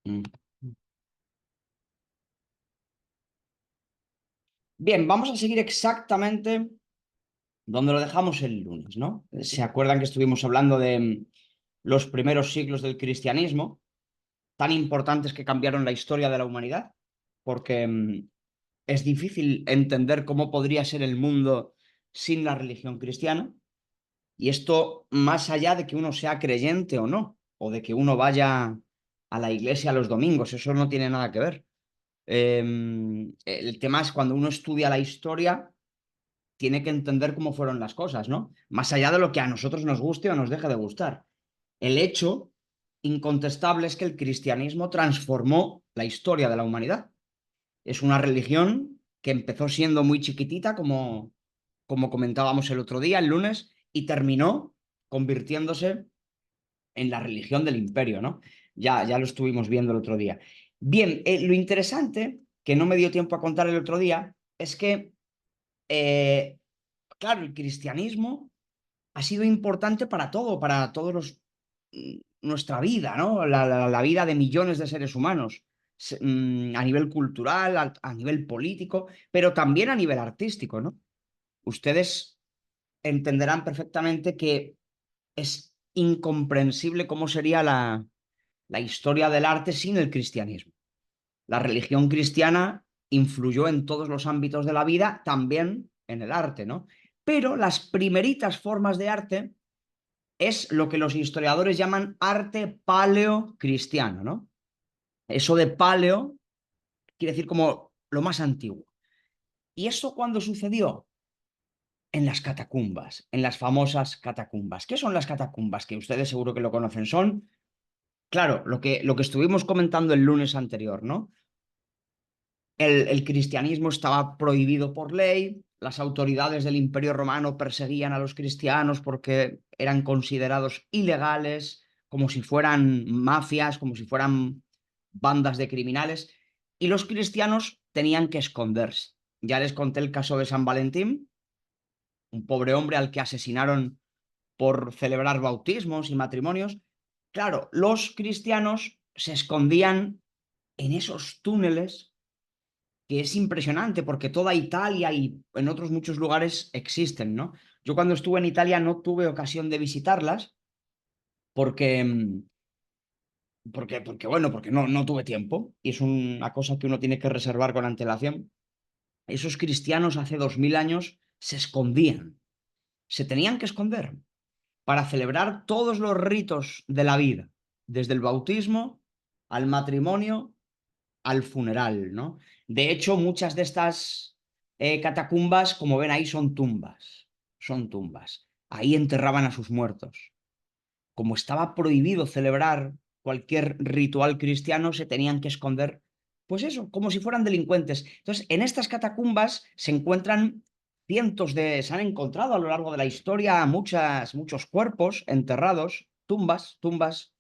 Mm. Bien, vamos a seguir exactamente donde lo dejamos el lunes, ¿no? ¿Se acuerdan que estuvimos hablando de los primeros siglos del cristianismo, tan importantes que cambiaron la historia de la humanidad? Porque es difícil entender cómo podría ser el mundo sin la religión cristiana. Y esto más allá de que uno sea creyente o no, o de que uno vaya a la iglesia los domingos, eso no tiene nada que ver. El tema es cuando uno estudia la historia, tiene que entender cómo fueron las cosas, ¿no? Más allá de lo que a nosotros nos guste o nos deje de gustar. El hecho incontestable es que el cristianismo transformó la historia de la humanidad. Es una religión que empezó siendo muy chiquitita, como comentábamos el otro día, el lunes, y terminó convirtiéndose en la religión del imperio, ¿no? Ya lo estuvimos viendo el otro día. Bien, lo interesante, que no me dio tiempo a contar el otro día, es que, eh, claro, el cristianismo ha sido importante para todo, para todos nuestra vida, ¿no? La vida de millones de seres humanos, a nivel cultural, a nivel político, pero también a nivel artístico, ¿no? Ustedes entenderán perfectamente que es incomprensible cómo sería la historia del arte sin el cristianismo. La religión cristiana influyó en todos los ámbitos de la vida, también en el arte, ¿no? Pero las primeritas formas de arte es lo que los historiadores llaman arte paleocristiano, ¿no? Eso de paleo quiere decir como lo más antiguo. ¿Y eso cuándo sucedió? En las catacumbas, en las famosas catacumbas. ¿Qué son las catacumbas? Que ustedes seguro que lo conocen. Son, claro, lo que estuvimos comentando el lunes anterior, ¿no? El cristianismo estaba prohibido por ley, las autoridades del Imperio Romano perseguían a los cristianos porque eran considerados ilegales, como si fueran mafias, como si fueran bandas de criminales, y los cristianos tenían que esconderse. Ya les conté el caso de San Valentín, un pobre hombre al que asesinaron por celebrar bautismos y matrimonios. Claro, los cristianos se escondían en esos túneles que es impresionante porque toda Italia y en otros muchos lugares existen, ¿no? Yo cuando estuve en Italia no tuve ocasión de visitarlas porque, porque no tuve tiempo y es una cosa que uno tiene que reservar con antelación. Esos cristianos hace 2000 años se escondían, se tenían que esconder para celebrar todos los ritos de la vida, desde el bautismo al matrimonio al funeral, ¿no? De hecho, muchas de estas catacumbas, como ven ahí, son tumbas. Son tumbas. Ahí enterraban a sus muertos. Como estaba prohibido celebrar cualquier ritual cristiano, se tenían que esconder, pues eso, como si fueran delincuentes. Entonces, en estas catacumbas se encuentran se han encontrado a lo largo de la historia muchos cuerpos enterrados, tumbas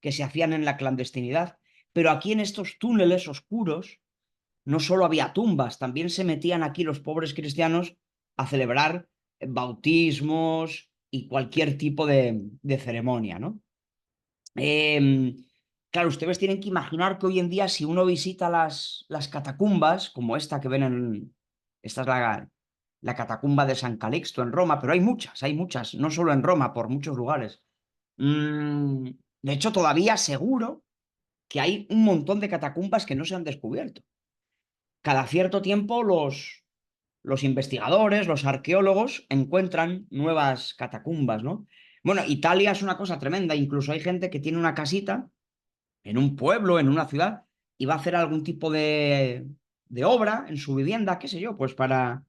que se hacían en la clandestinidad. Pero aquí en estos túneles oscuros no solo había tumbas, también se metían aquí los pobres cristianos a celebrar bautismos y cualquier tipo de ceremonia, ¿no? Eh, claro, ustedes tienen que imaginar que hoy en día si uno visita las catacumbas, como esta que ven esta es la catacumba de San Calixto en Roma, pero hay muchas, no solo en Roma, por muchos lugares. De hecho, todavía seguro que hay un montón de catacumbas que no se han descubierto. Cada cierto tiempo los investigadores, los arqueólogos encuentran nuevas catacumbas, ¿no? Bueno, Italia es una cosa tremenda, incluso hay gente que tiene una casita en un pueblo, en una ciudad, y va a hacer algún tipo de obra en su vivienda, qué sé yo, pues para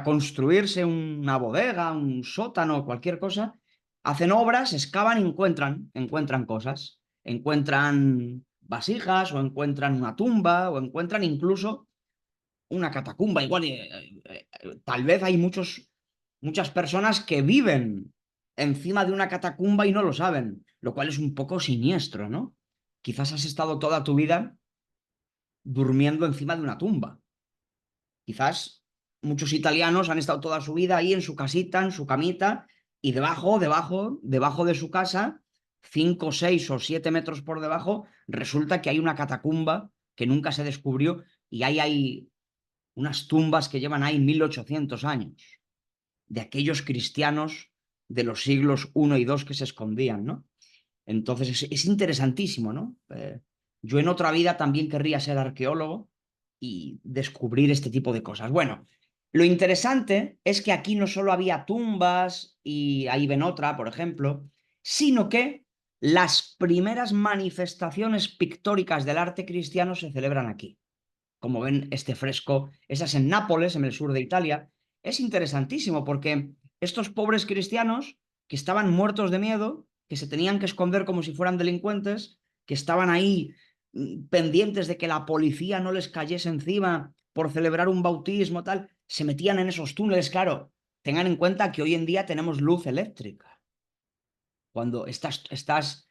construirse una bodega, un sótano, cualquier cosa, hacen obras, excavan y encuentran cosas, encuentran vasijas o encuentran una tumba o encuentran incluso una catacumba. Igual, tal vez hay muchas personas que viven encima de una catacumba y no lo saben, lo cual es un poco siniestro, ¿no? Quizás has estado toda tu vida durmiendo encima de una tumba. Quizás muchos italianos han estado toda su vida ahí en su casita, en su camita, y debajo de su casa 5, 6 o 7 metros por debajo, resulta que hay una catacumba que nunca se descubrió y hay unas tumbas que llevan ahí 1800 años, de aquellos cristianos de los siglos I y II que se escondían, ¿no? Entonces es interesantísimo, ¿no? Yo en otra vida también querría ser arqueólogo y descubrir este tipo de cosas. Bueno, lo interesante es que aquí no solo había tumbas y ahí ven otra, por ejemplo, sino que las primeras manifestaciones pictóricas del arte cristiano se celebran aquí. Como ven, este fresco, esas en Nápoles, en el sur de Italia, es interesantísimo porque estos pobres cristianos que estaban muertos de miedo, que se tenían que esconder como si fueran delincuentes, que estaban ahí pendientes de que la policía no les cayese encima por celebrar un bautismo, tal, se metían en esos túneles, claro. Tengan en cuenta que hoy en día tenemos luz eléctrica. Cuando estas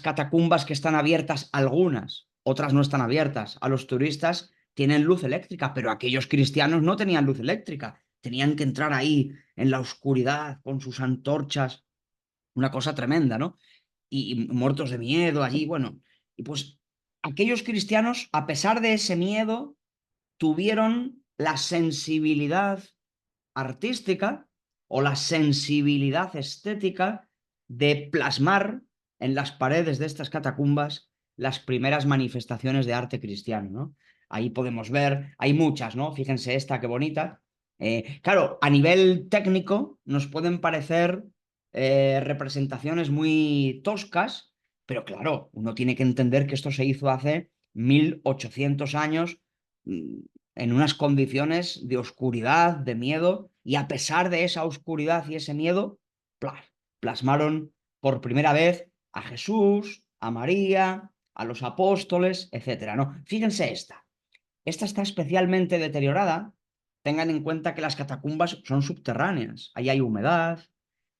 catacumbas que están abiertas, algunas, otras no están abiertas, a los turistas tienen luz eléctrica, pero aquellos cristianos no tenían luz eléctrica. Tenían que entrar ahí en la oscuridad con sus antorchas, una cosa tremenda, ¿no? Y muertos de miedo allí, bueno. Y pues aquellos cristianos, a pesar de ese miedo, tuvieron la sensibilidad artística o la sensibilidad estética de plasmar en las paredes de estas catacumbas las primeras manifestaciones de arte cristiano, ¿no? Ahí podemos ver, hay muchas, ¿no? Fíjense esta, qué bonita. Claro, a nivel técnico nos pueden parecer representaciones muy toscas, pero claro, uno tiene que entender que esto se hizo hace 1800 años en unas condiciones de oscuridad, de miedo, y a pesar de esa oscuridad y ese miedo, plasmaron por primera vez a Jesús, a María, a los apóstoles, etcétera, ¿no? Fíjense esta. Esta está especialmente deteriorada. Tengan en cuenta que las catacumbas son subterráneas. Ahí hay humedad,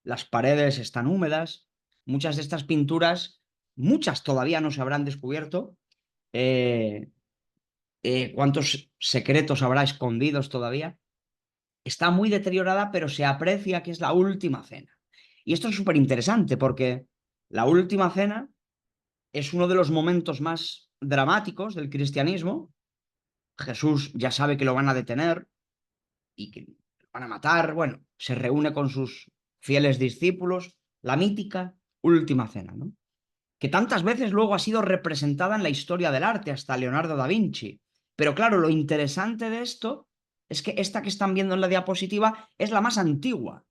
las paredes están húmedas. Muchas de estas pinturas, muchas todavía no se habrán descubierto. ¿Cuántos secretos habrá escondidos todavía? Está muy deteriorada, pero se aprecia que es la última cena. Y esto es súper interesante porque la última cena es uno de los momentos más dramáticos del cristianismo. Jesús ya sabe que lo van a detener y que lo van a matar. Bueno, se reúne con sus fieles discípulos, la mítica última cena, ¿no? Que tantas veces luego ha sido representada en la historia del arte, hasta Leonardo da Vinci. Pero claro, lo interesante de esto es que esta que están viendo en la diapositiva es la más antigua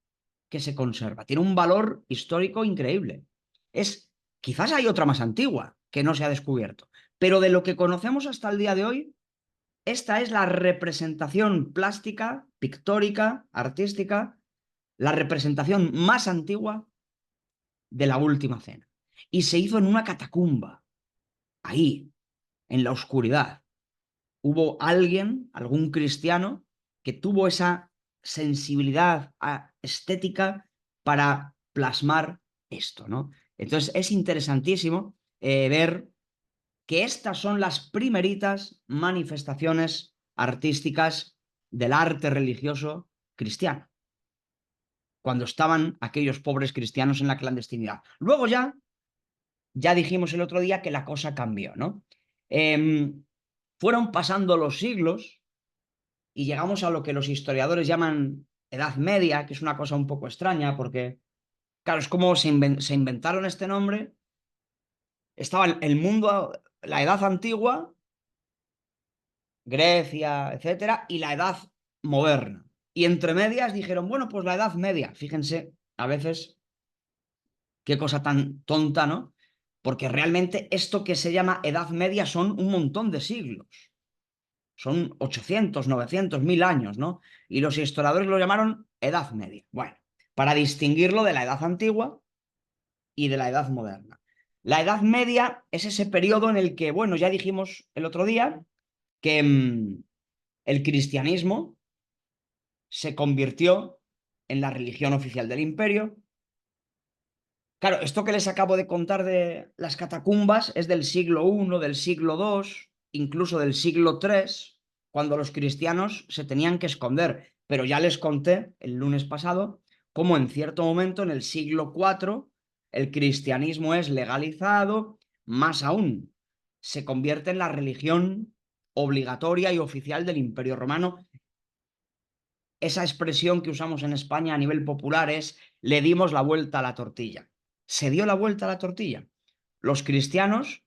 que se conserva. Tiene un valor histórico increíble. Quizás hay otra más antigua que no se ha descubierto, pero de lo que conocemos hasta el día de hoy, esta es la representación plástica, pictórica, artística, la representación más antigua de la última cena. Y se hizo en una catacumba, ahí, en la oscuridad. Hubo alguien, algún cristiano, que tuvo esa sensibilidad estética para plasmar esto, ¿no? Entonces es interesantísimo ver que estas son las primeritas manifestaciones artísticas del arte religioso cristiano, cuando estaban aquellos pobres cristianos en la clandestinidad. Luego ya dijimos el otro día que la cosa cambió, ¿no? Fueron pasando los siglos y llegamos a lo que los historiadores llaman Edad Media, que es una cosa un poco extraña porque, claro, es como se inventaron este nombre. Estaba el mundo, la Edad Antigua, Grecia, etcétera, y la Edad Moderna. Y entre medias dijeron, bueno, pues la Edad Media. Fíjense, a veces, qué cosa tan tonta, ¿no? Porque realmente esto que se llama Edad Media son un montón de siglos. Son 800, 900, 1000 años, ¿no? Y los historiadores lo llamaron Edad Media. Bueno, para distinguirlo de la Edad Antigua y de la Edad Moderna. La Edad Media es ese periodo en el que, bueno, ya dijimos el otro día que el cristianismo se convirtió en la religión oficial del imperio. Claro, esto que les acabo de contar de las catacumbas es del siglo I, del siglo II, incluso del siglo III, cuando los cristianos se tenían que esconder. Pero ya les conté el lunes pasado cómo en cierto momento, en el siglo IV, el cristianismo es legalizado, más aún, se convierte en la religión obligatoria y oficial del Imperio Romano. Esa expresión que usamos en España a nivel popular es le dimos la vuelta a la tortilla. Se dio la vuelta a la tortilla. Los cristianos,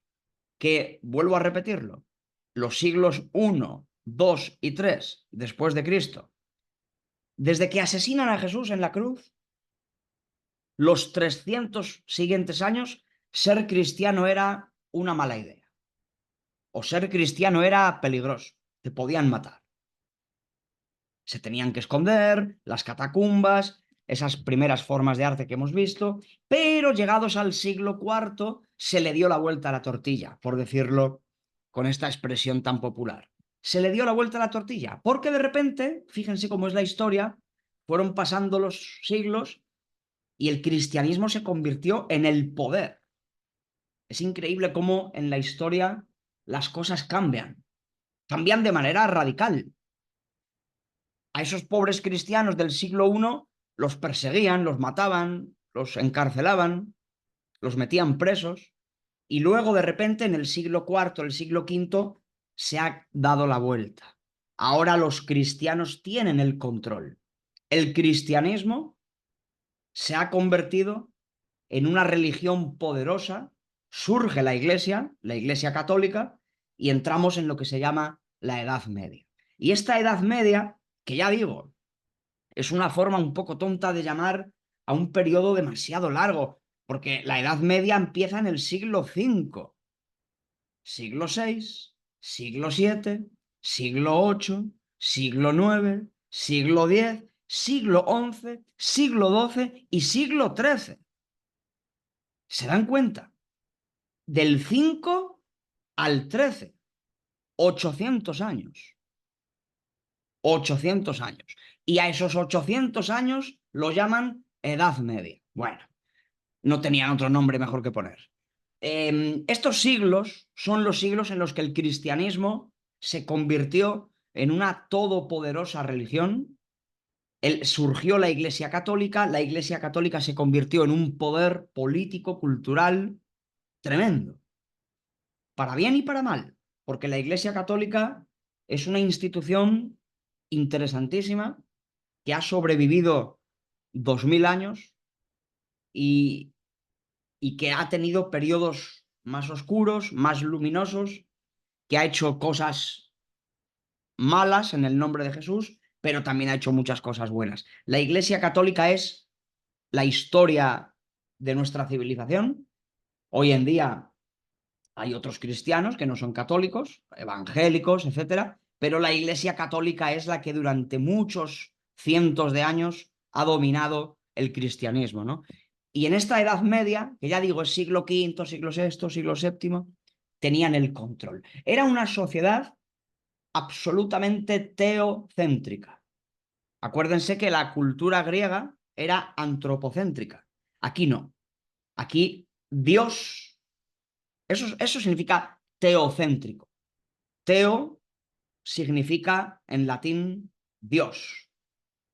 que, vuelvo a repetirlo, los siglos I, II y III después de Cristo, desde que asesinan a Jesús en la cruz, los 300 siguientes años, ser cristiano era una mala idea. O ser cristiano era peligroso, te podían matar. Se tenían que esconder, las catacumbas, esas primeras formas de arte que hemos visto, pero llegados al siglo IV se le dio la vuelta a la tortilla, por decirlo con esta expresión tan popular. Se le dio la vuelta a la tortilla, porque de repente, fíjense cómo es la historia, fueron pasando los siglos y el cristianismo se convirtió en el poder. Es increíble cómo en la historia las cosas cambian, cambian de manera radical. A esos pobres cristianos del siglo I los perseguían, los mataban, los encarcelaban, los metían presos, y luego de repente en el siglo IV, el siglo V, se ha dado la vuelta. Ahora los cristianos tienen el control. El cristianismo se ha convertido en una religión poderosa, surge la Iglesia católica, y entramos en lo que se llama la Edad Media. Y esta Edad Media, que ya digo, es una forma un poco tonta de llamar a un periodo demasiado largo, porque la Edad Media empieza en el siglo V, siglo VI, siglo VII, siglo VIII, siglo IX, siglo X, siglo XI, siglo XII y siglo XIII. ¿Se dan cuenta? Del 5 al 13, 800 años. 800 años. Y a esos 800 años lo llaman Edad Media. Bueno, no tenían otro nombre mejor que poner. Estos siglos son los siglos en los que el cristianismo se convirtió en una todopoderosa religión. Surgió la Iglesia Católica se convirtió en un poder político, cultural tremendo, para bien y para mal, porque la Iglesia Católica es una institución interesantísima que ha sobrevivido 2000 años y, y que ha tenido periodos más oscuros, más luminosos, que ha hecho cosas malas en el nombre de Jesús, pero también ha hecho muchas cosas buenas. La Iglesia Católica es la historia de nuestra civilización. Hoy en día hay otros cristianos que no son católicos, evangélicos, etcétera, pero la Iglesia Católica es la que durante muchos cientos de años ha dominado el cristianismo, ¿no? Y en esta Edad Media, que ya digo es siglo V, siglo VI, siglo VII, tenían el control. Era una sociedad absolutamente teocéntrica. Acuérdense que la cultura griega era antropocéntrica. Aquí no. Aquí Dios, eso significa teocéntrico. Teo significa en latín Dios.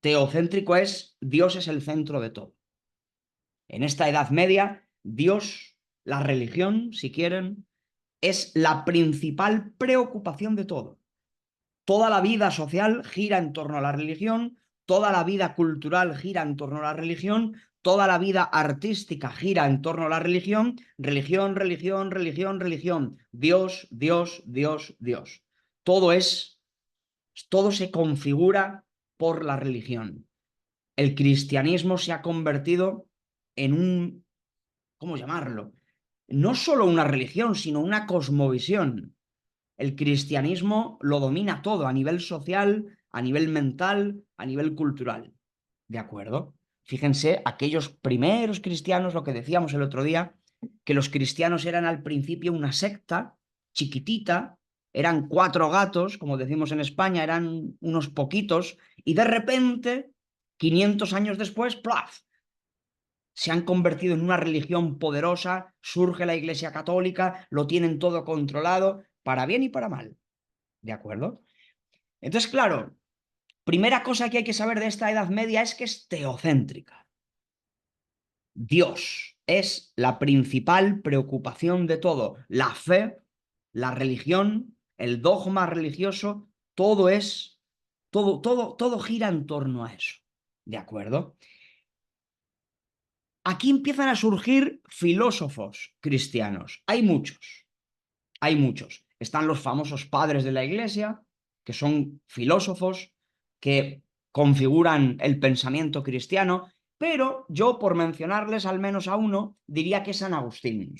Teocéntrico es Dios es el centro de todo. En esta Edad Media, Dios, la religión, si quieren, es la principal preocupación de todo. Toda la vida social gira en torno a la religión, toda la vida cultural gira en torno a la religión, toda la vida artística gira en torno a la religión, religión, religión, religión, religión, Dios, Dios, Dios, Dios. Todo se configura por la religión. El cristianismo se ha convertido en un, ¿cómo llamarlo? No solo una religión, sino una cosmovisión. El cristianismo lo domina todo a nivel social, a nivel mental, a nivel cultural. ¿De acuerdo? Fíjense, aquellos primeros cristianos, lo que decíamos el otro día, que los cristianos eran al principio una secta chiquitita, eran 4 gatos, como decimos en España, eran unos poquitos, y de repente, 500 años después, ¡plaf!, se han convertido en una religión poderosa, surge la Iglesia Católica, lo tienen todo controlado, para bien y para mal. ¿De acuerdo? Entonces, claro, primera cosa que hay que saber de esta Edad Media es que es teocéntrica. Dios es la principal preocupación de todo. La fe, la religión, el dogma religioso, todo gira en torno a eso. ¿De acuerdo? Aquí empiezan a surgir filósofos cristianos. Hay muchos, hay muchos. Están los famosos padres de la Iglesia, que son filósofos, que configuran el pensamiento cristiano, pero yo, por mencionarles al menos a uno, diría que es San Agustín.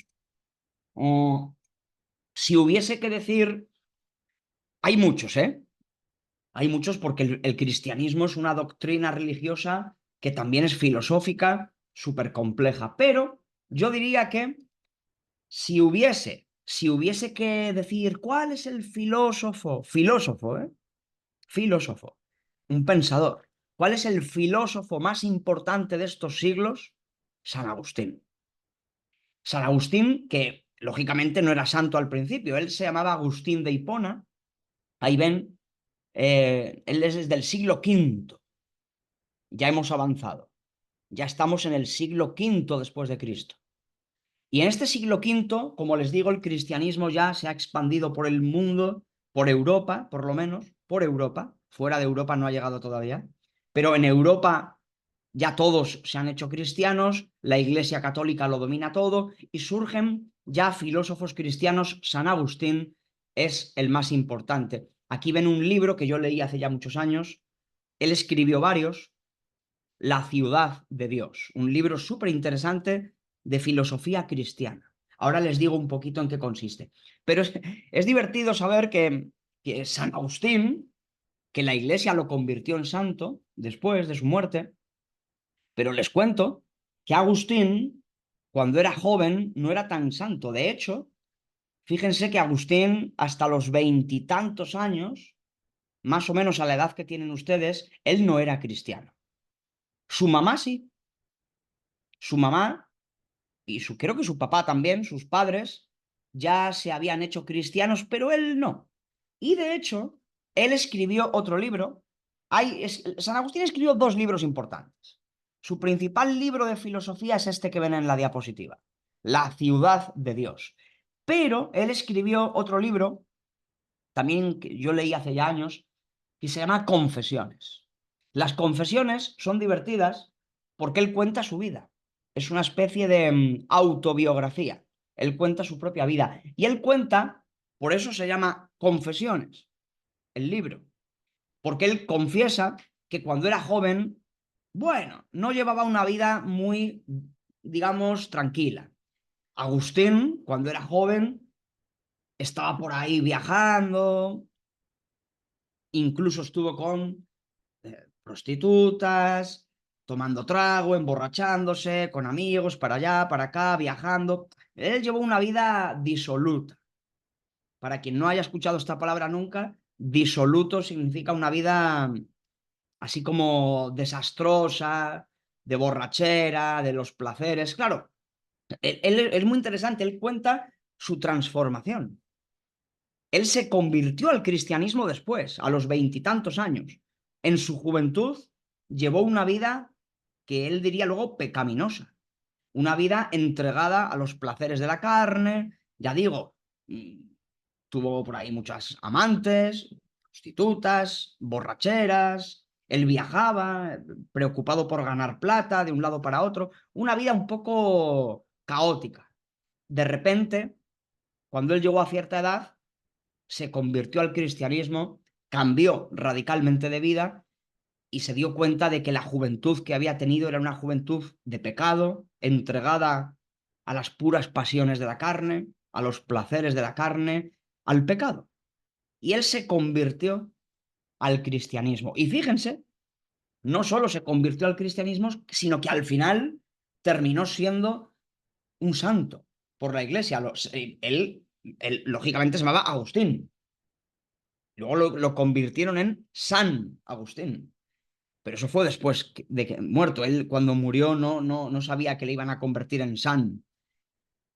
Si hubiese que decir, hay muchos, ¿eh? Hay muchos porque el cristianismo es una doctrina religiosa que también es filosófica, súper compleja, pero yo diría que si hubiese que decir cuál es el filósofo, ¿eh? Filósofo, un pensador, ¿cuál es el filósofo más importante de estos siglos? San Agustín. San Agustín, que lógicamente no era santo al principio, él se llamaba Agustín de Hipona, ahí ven, él es desde el siglo V, ya hemos avanzado, ya estamos en el siglo V después de Cristo. Y en este siglo V, como les digo, el cristianismo ya se ha expandido por el mundo, por Europa, por lo menos, por Europa. Fuera de Europa no ha llegado todavía. Pero en Europa ya todos se han hecho cristianos, la Iglesia Católica lo domina todo y surgen ya filósofos cristianos. San Agustín es el más importante. Aquí ven un libro que yo leí hace ya muchos años. Él escribió varios, La ciudad de Dios, un libro súper interesante de filosofía cristiana. Ahora les digo un poquito en qué consiste. Pero es divertido saber que San Agustín, que la Iglesia lo convirtió en santo después de su muerte, pero les cuento que Agustín, cuando era joven, no era tan santo. De hecho, fíjense que Agustín, hasta los veintitantos años, más o menos a la edad que tienen ustedes, él no era cristiano. Su mamá sí. Su mamá y creo que su papá también, sus padres, ya se habían hecho cristianos, pero él no. Y de hecho, él escribió otro libro. San Agustín escribió dos libros importantes. Su principal libro de filosofía es este que ven en la diapositiva, La ciudad de Dios. Pero él escribió otro libro, también que yo leí hace ya años, que se llama Confesiones. Las confesiones son divertidas porque él cuenta su vida. Es una especie de autobiografía. Él cuenta su propia vida. Y él cuenta, por eso se llama Confesiones, el libro. Porque él confiesa que cuando era joven, bueno, no llevaba una vida muy, digamos, tranquila. Agustín, cuando era joven, estaba por ahí viajando, incluso estuvo con prostitutas, tomando trago, emborrachándose, con amigos, para allá, para acá, viajando. Él llevó una vida disoluta. Para quien no haya escuchado esta palabra nunca, disoluto significa una vida así como desastrosa, de borrachera, de los placeres. Claro, él es muy interesante, él cuenta su transformación. Él se convirtió al cristianismo después, a los veintitantos años. En su juventud llevó una vida que él diría luego pecaminosa, una vida entregada a los placeres de la carne, ya digo, tuvo por ahí muchas amantes, prostitutas, borracheras, él viajaba, preocupado por ganar plata de un lado para otro, una vida un poco caótica. De repente, cuando él llegó a cierta edad, se convirtió al cristianismo, cambió radicalmente de vida y se dio cuenta de que la juventud que había tenido era una juventud de pecado, entregada a las puras pasiones de la carne, a los placeres de la carne, al pecado. Y él se convirtió al cristianismo. Y fíjense, no solo se convirtió al cristianismo, sino que al final terminó siendo un santo por la iglesia. Él lógicamente se llamaba Agustín. Luego lo convirtieron en San Agustín. Pero eso fue después de que muerto. Él cuando murió no sabía que le iban a convertir en San.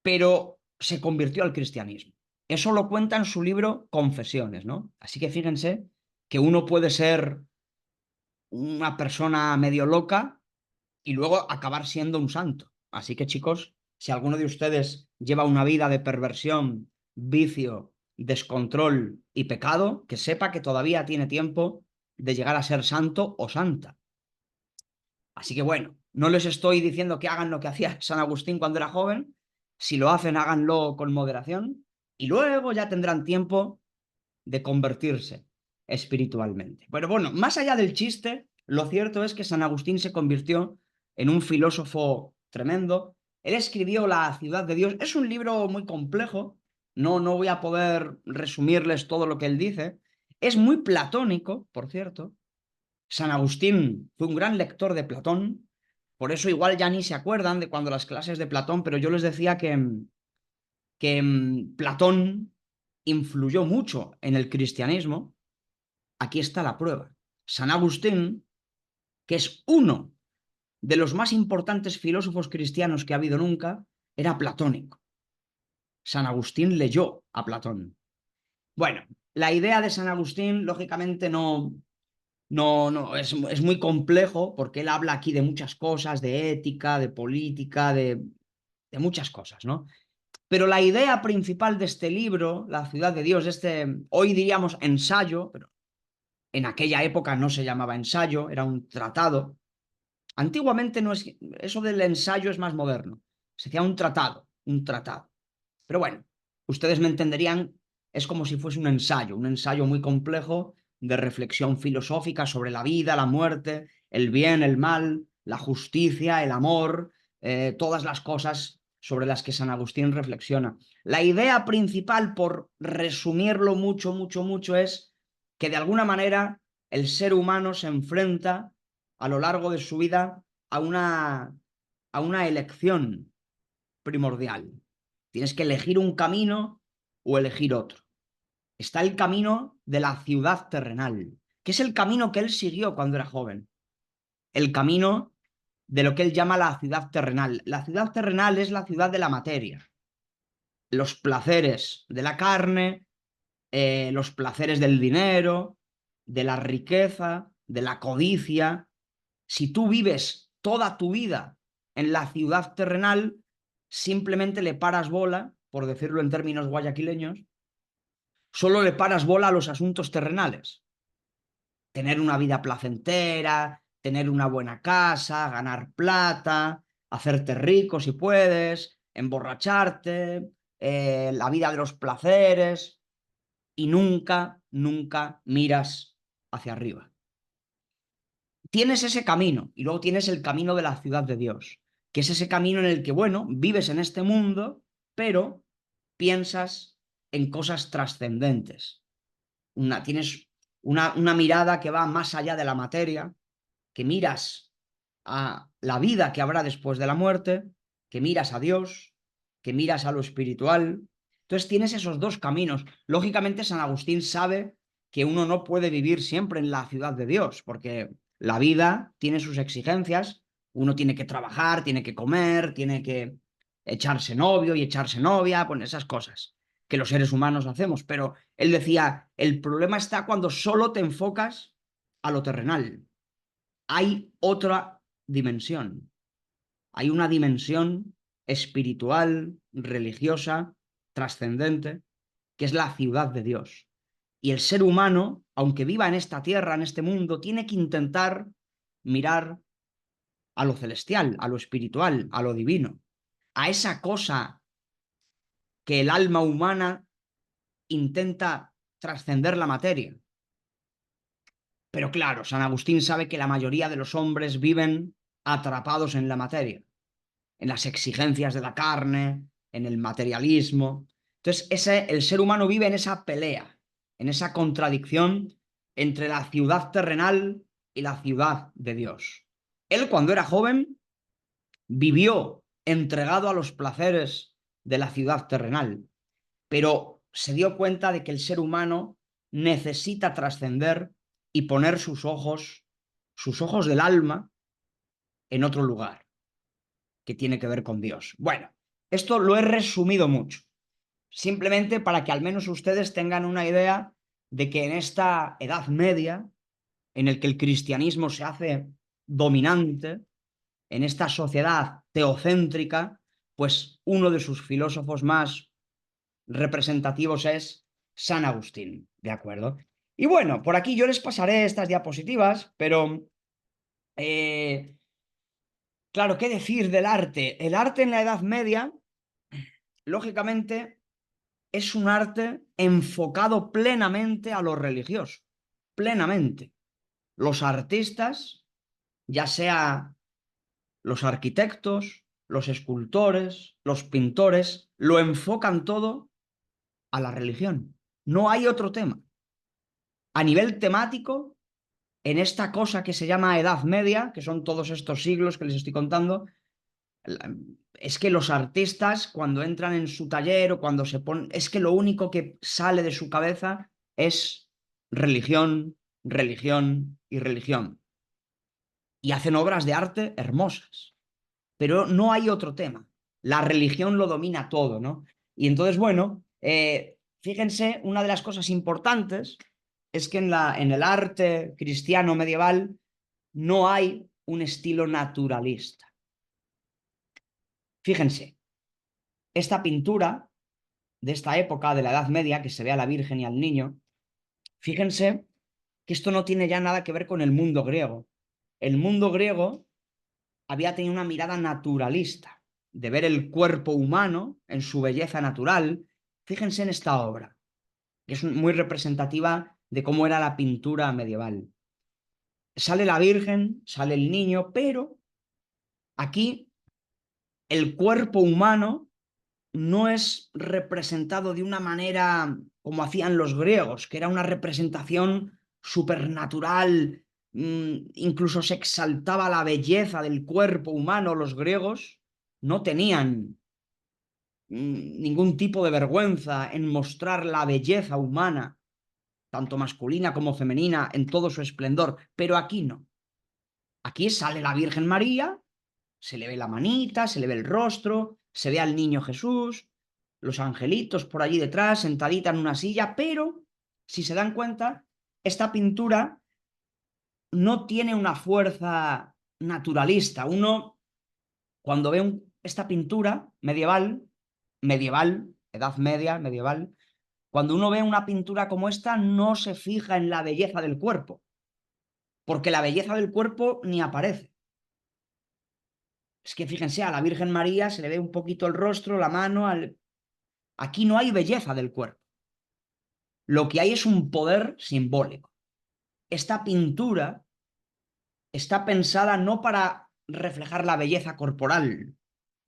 Pero se convirtió al cristianismo. Eso lo cuenta en su libro Confesiones, ¿no? Así que fíjense que uno puede ser una persona medio loca y luego acabar siendo un santo. Así que chicos, Si alguno de ustedes lleva una vida de perversión, vicio, descontrol y pecado, que sepa que todavía tiene tiempo de llegar a ser santo o santa. Así que bueno, no les estoy diciendo que hagan lo que hacía San Agustín cuando era joven. Si lo hacen, háganlo con moderación y luego ya tendrán tiempo de convertirse espiritualmente. Pero bueno, más allá del chiste, lo cierto es que San Agustín se convirtió en un filósofo tremendo. Él escribió La ciudad de Dios. Es un libro muy complejo. No voy a poder resumirles todo lo que él dice. Es muy platónico, por cierto. San Agustín fue un gran lector de Platón. Por eso igual ya ni se acuerdan de cuando las clases de Platón, pero yo les decía que Platón influyó mucho en el cristianismo. Aquí está la prueba. San Agustín, que es uno de los más importantes filósofos cristianos que ha habido nunca, era platónico. San Agustín leyó a Platón. Bueno, la idea de San Agustín, lógicamente, es muy complejo porque él habla aquí de muchas cosas, de ética, de política, de muchas cosas, ¿no? Pero la idea principal de este libro, La ciudad de Dios, hoy diríamos ensayo, pero en aquella época no se llamaba ensayo, era un tratado. Antiguamente no es, eso del ensayo es más moderno. Se hacía un tratado, un tratado. Pero bueno, ustedes me entenderían, es como si fuese un ensayo muy complejo de reflexión filosófica sobre la vida, la muerte, el bien, el mal, la justicia, el amor, todas las cosas sobre las que San Agustín reflexiona. La idea principal, por resumirlo mucho, mucho, mucho, es que de alguna manera el ser humano se enfrenta a lo largo de su vida a una elección primordial. Tienes que elegir un camino o elegir otro. Está el camino de la ciudad terrenal, que es el camino que él siguió cuando era joven. El camino de lo que él llama la ciudad terrenal. La ciudad terrenal es la ciudad de la materia. Los placeres de la carne, los placeres del dinero, de la riqueza, de la codicia. Si tú vives toda tu vida en la ciudad terrenal, simplemente le paras bola, por decirlo en términos guayaquileños, solo le paras bola a los asuntos terrenales. Tener una vida placentera, tener una buena casa, ganar plata, hacerte rico si puedes, emborracharte, la vida de los placeres, y nunca, nunca miras hacia arriba. Tienes ese camino y luego tienes el camino de la ciudad de Dios, que es ese camino en el que, bueno, vives en este mundo, pero piensas en cosas trascendentes. Tienes una mirada que va más allá de la materia, que miras a la vida que habrá después de la muerte, que miras a Dios, que miras a lo espiritual. Entonces tienes esos dos caminos. Lógicamente, San Agustín sabe que uno no puede vivir siempre en la ciudad de Dios, porque la vida tiene sus exigencias, uno tiene que trabajar, tiene que comer, tiene que echarse novio y echarse novia, con esas cosas que los seres humanos hacemos. Pero él decía, el problema está cuando solo te enfocas a lo terrenal. Hay otra dimensión. Hay una dimensión espiritual, religiosa, trascendente, que es la ciudad de Dios. Y el ser humano, aunque viva en esta tierra, en este mundo, tiene que intentar mirar a lo celestial, a lo espiritual, a lo divino, a esa cosa que el alma humana intenta trascender la materia. Pero claro, San Agustín sabe que la mayoría de los hombres viven atrapados en la materia, en las exigencias de la carne, en el materialismo. Entonces, el ser humano vive en esa pelea, en esa contradicción entre la ciudad terrenal y la ciudad de Dios. Él, cuando era joven, vivió entregado a los placeres de la ciudad terrenal, pero se dio cuenta de que el ser humano necesita trascender y poner sus ojos del alma, en otro lugar que tiene que ver con Dios. Bueno, esto lo he resumido mucho, simplemente para que al menos ustedes tengan una idea de que en esta Edad Media, en el que el cristianismo se hace dominante, en esta sociedad teocéntrica, Pues uno de sus filósofos más representativos es San Agustín, ¿de acuerdo? Y bueno, por aquí yo les pasaré estas diapositivas, pero claro, ¿qué decir del arte? El arte en la Edad Media, lógicamente, es un arte enfocado plenamente a lo religioso, plenamente. Los artistas, ya sea los arquitectos, los escultores, los pintores, lo enfocan todo a la religión. No hay otro tema. A nivel temático, en esta cosa que se llama Edad Media, que son todos estos siglos que les estoy contando, es que los artistas cuando entran en su taller o cuando se ponen, es que lo único que sale de su cabeza es religión, religión y religión. Y hacen obras de arte hermosas, pero no hay otro tema. La religión lo domina todo, ¿no? Y entonces, bueno, fíjense, una de las cosas importantes es que en el arte cristiano medieval no hay un estilo naturalista. Fíjense, esta pintura de esta época, de la Edad Media, que se ve a la Virgen y al niño, fíjense que esto no tiene ya nada que ver con el mundo griego. El mundo griego había tenido una mirada naturalista, de ver el cuerpo humano en su belleza natural. Fíjense en esta obra, que es muy representativa de cómo era la pintura medieval. Sale la Virgen, sale el niño, pero aquí el cuerpo humano no es representado de una manera como hacían los griegos, que era una representación supernatural, incluso se exaltaba la belleza del cuerpo humano. Los griegos no tenían ningún tipo de vergüenza en mostrar la belleza humana, tanto masculina como femenina, en todo su esplendor, pero aquí no. Aquí sale la Virgen María, se le ve la manita, se le ve el rostro, se ve al niño Jesús, los angelitos por allí detrás, sentadita en una silla, pero si se dan cuenta, esta pintura no tiene una fuerza naturalista. Uno, cuando ve esta pintura medieval, Edad Media, medieval, cuando uno ve una pintura como esta, no se fija en la belleza del cuerpo, porque la belleza del cuerpo ni aparece. Es que fíjense, a la Virgen María se le ve un poquito el rostro, la mano. Aquí no hay belleza del cuerpo. Lo que hay es un poder simbólico. Esta pintura está pensada no para reflejar la belleza corporal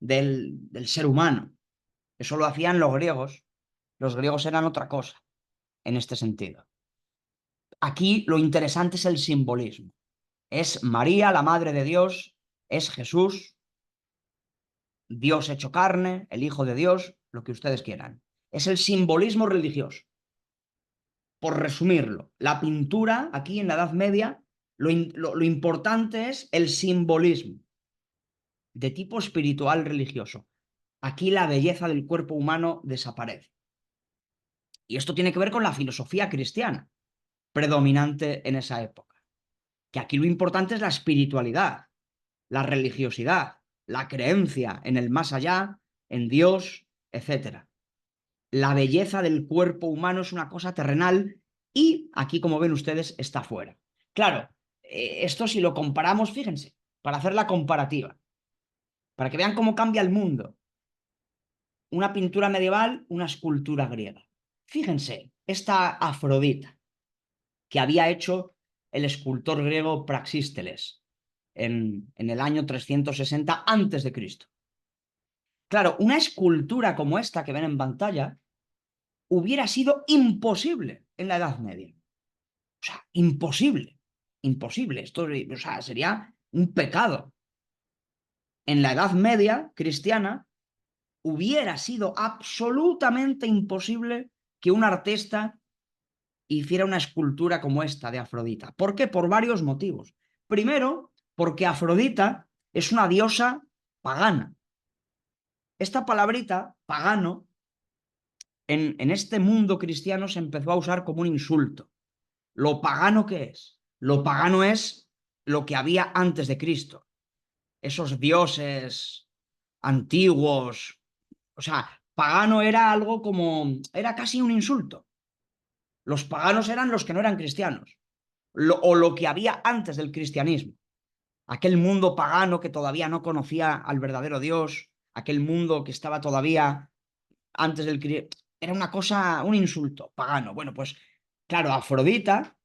del ser humano. Eso lo hacían los griegos. Los griegos eran otra cosa en este sentido. Aquí lo interesante es el simbolismo. Es María, la Madre de Dios, es Jesús, Dios hecho carne, el Hijo de Dios, lo que ustedes quieran. Es el simbolismo religioso. Por resumirlo, la pintura aquí en la Edad Media, lo importante es el simbolismo de tipo espiritual religioso. Aquí la belleza del cuerpo humano desaparece. Y esto tiene que ver con la filosofía cristiana predominante en esa época. Que aquí lo importante es la espiritualidad, la religiosidad, la creencia en el más allá, en Dios, etc. La belleza del cuerpo humano es una cosa terrenal y aquí, como ven ustedes, está fuera. Claro, esto si lo comparamos, fíjense, para hacer la comparativa, para que vean cómo cambia el mundo. Una pintura medieval, una escultura griega. Fíjense, esta Afrodita que había hecho el escultor griego Praxísteles en el año 360 antes de Cristo. Claro, una escultura como esta que ven en pantalla hubiera sido imposible en la Edad Media. O sea, imposible, imposible. Esto, o sea, sería un pecado. En la Edad Media cristiana hubiera sido absolutamente imposible que un artista hiciera una escultura como esta de Afrodita. ¿Por qué? Por varios motivos. Primero, porque Afrodita es una diosa pagana. Esta palabrita, pagano, en este mundo cristiano se empezó a usar como un insulto. ¿Lo pagano qué es? Lo pagano es lo que había antes de Cristo. Esos dioses antiguos. O sea, pagano era algo como, era casi un insulto. Los paganos eran los que no eran cristianos, o lo que había antes del cristianismo. Aquel mundo pagano que todavía no conocía al verdadero Dios, aquel mundo que estaba todavía antes del cristianismo. Era una cosa, un insulto, pagano. Bueno, pues claro, Afrodita,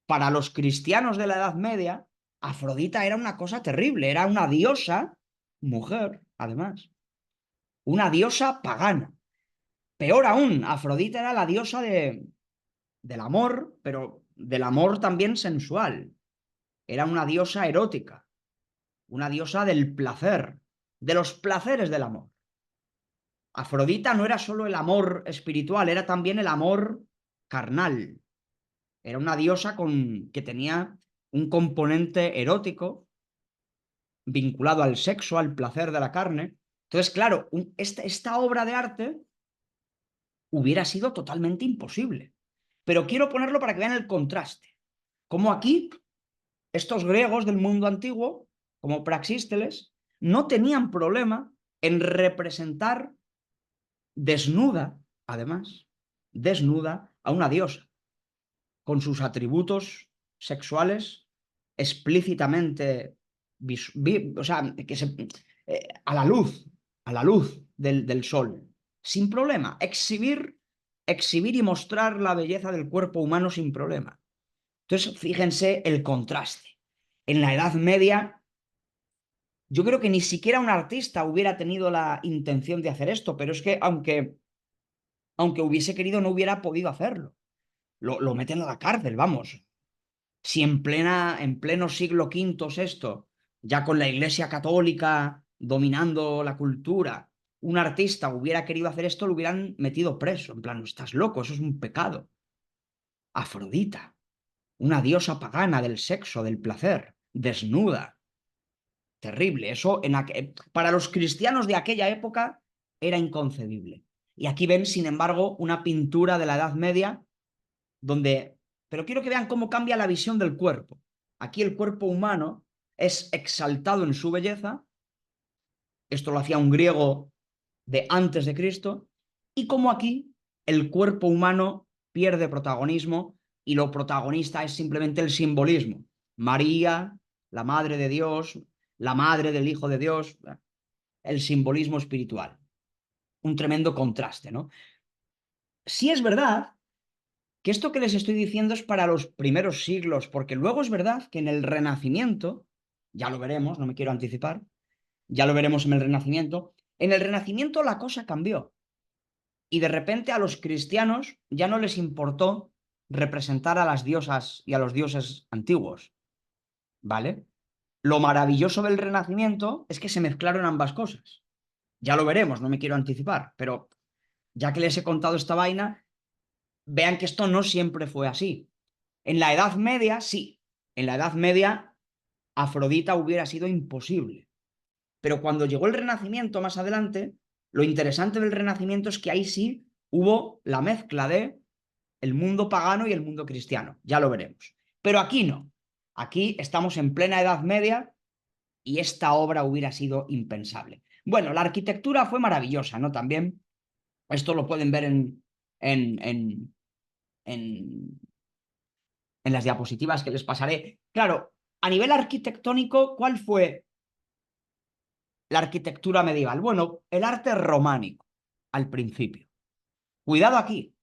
para los cristianos de la Edad Media, Afrodita era una cosa terrible, era una diosa, mujer, además, una diosa pagana. Peor aún, Afrodita era la diosa del amor, pero del amor también sensual. Era una diosa erótica, una diosa del placer, de los placeres del amor. Afrodita no era solo el amor espiritual, era también el amor carnal. Era una diosa que tenía un componente erótico vinculado al sexo, al placer de la carne. Entonces, claro, esta obra de arte hubiera sido totalmente imposible. Pero quiero ponerlo para que vean el contraste. Como aquí, estos griegos del mundo antiguo, como Praxísteles, no tenían problema en representar desnuda, además, desnuda a una diosa, con sus atributos sexuales explícitamente, o sea, a la luz del sol, sin problema, exhibir y mostrar la belleza del cuerpo humano sin problema. Entonces, fíjense el contraste. En la Edad Media, yo creo que ni siquiera un artista hubiera tenido la intención de hacer esto, pero es que aunque hubiese querido, no hubiera podido hacerlo. Lo meten a la cárcel, vamos. Si en pleno siglo V, sexto, ya con la Iglesia Católica dominando la cultura, un artista hubiera querido hacer esto, lo hubieran metido preso. En plan, estás loco, eso es un pecado. Afrodita, una diosa pagana del sexo, del placer, desnuda. Terrible. Eso para los cristianos de aquella época era inconcebible. Y aquí ven, sin embargo, una pintura de la Edad Media donde... Pero quiero que vean cómo cambia la visión del cuerpo. Aquí el cuerpo humano es exaltado en su belleza. Esto lo hacía un griego de antes de Cristo. Y como aquí el cuerpo humano pierde protagonismo y lo protagonista es simplemente el simbolismo. María, la madre de Dios, la madre del Hijo de Dios, el simbolismo espiritual. Un tremendo contraste, ¿no? Sí es verdad que esto que les estoy diciendo es para los primeros siglos, porque luego es verdad que en el Renacimiento, ya lo veremos, no me quiero anticipar, ya lo veremos en el Renacimiento la cosa cambió y de repente a los cristianos ya no les importó representar a las diosas y a los dioses antiguos, ¿vale? Lo maravilloso del Renacimiento es que se mezclaron ambas cosas. Ya lo veremos, no me quiero anticipar, pero ya que les he contado esta vaina, vean que esto no siempre fue así. En la Edad Media, sí. En la Edad Media, Afrodita hubiera sido imposible. Pero cuando llegó el Renacimiento más adelante, lo interesante del Renacimiento es que ahí sí hubo la mezcla de el mundo pagano y el mundo cristiano. Ya lo veremos. Pero aquí no. Aquí estamos en plena Edad Media y esta obra hubiera sido impensable. Bueno, la arquitectura fue maravillosa, ¿no? También. Esto lo pueden ver en, en, en en las diapositivas que les pasaré. Claro, a nivel arquitectónico, ¿cuál fue la arquitectura medieval? Bueno, el arte románico, al principio. Cuidado aquí,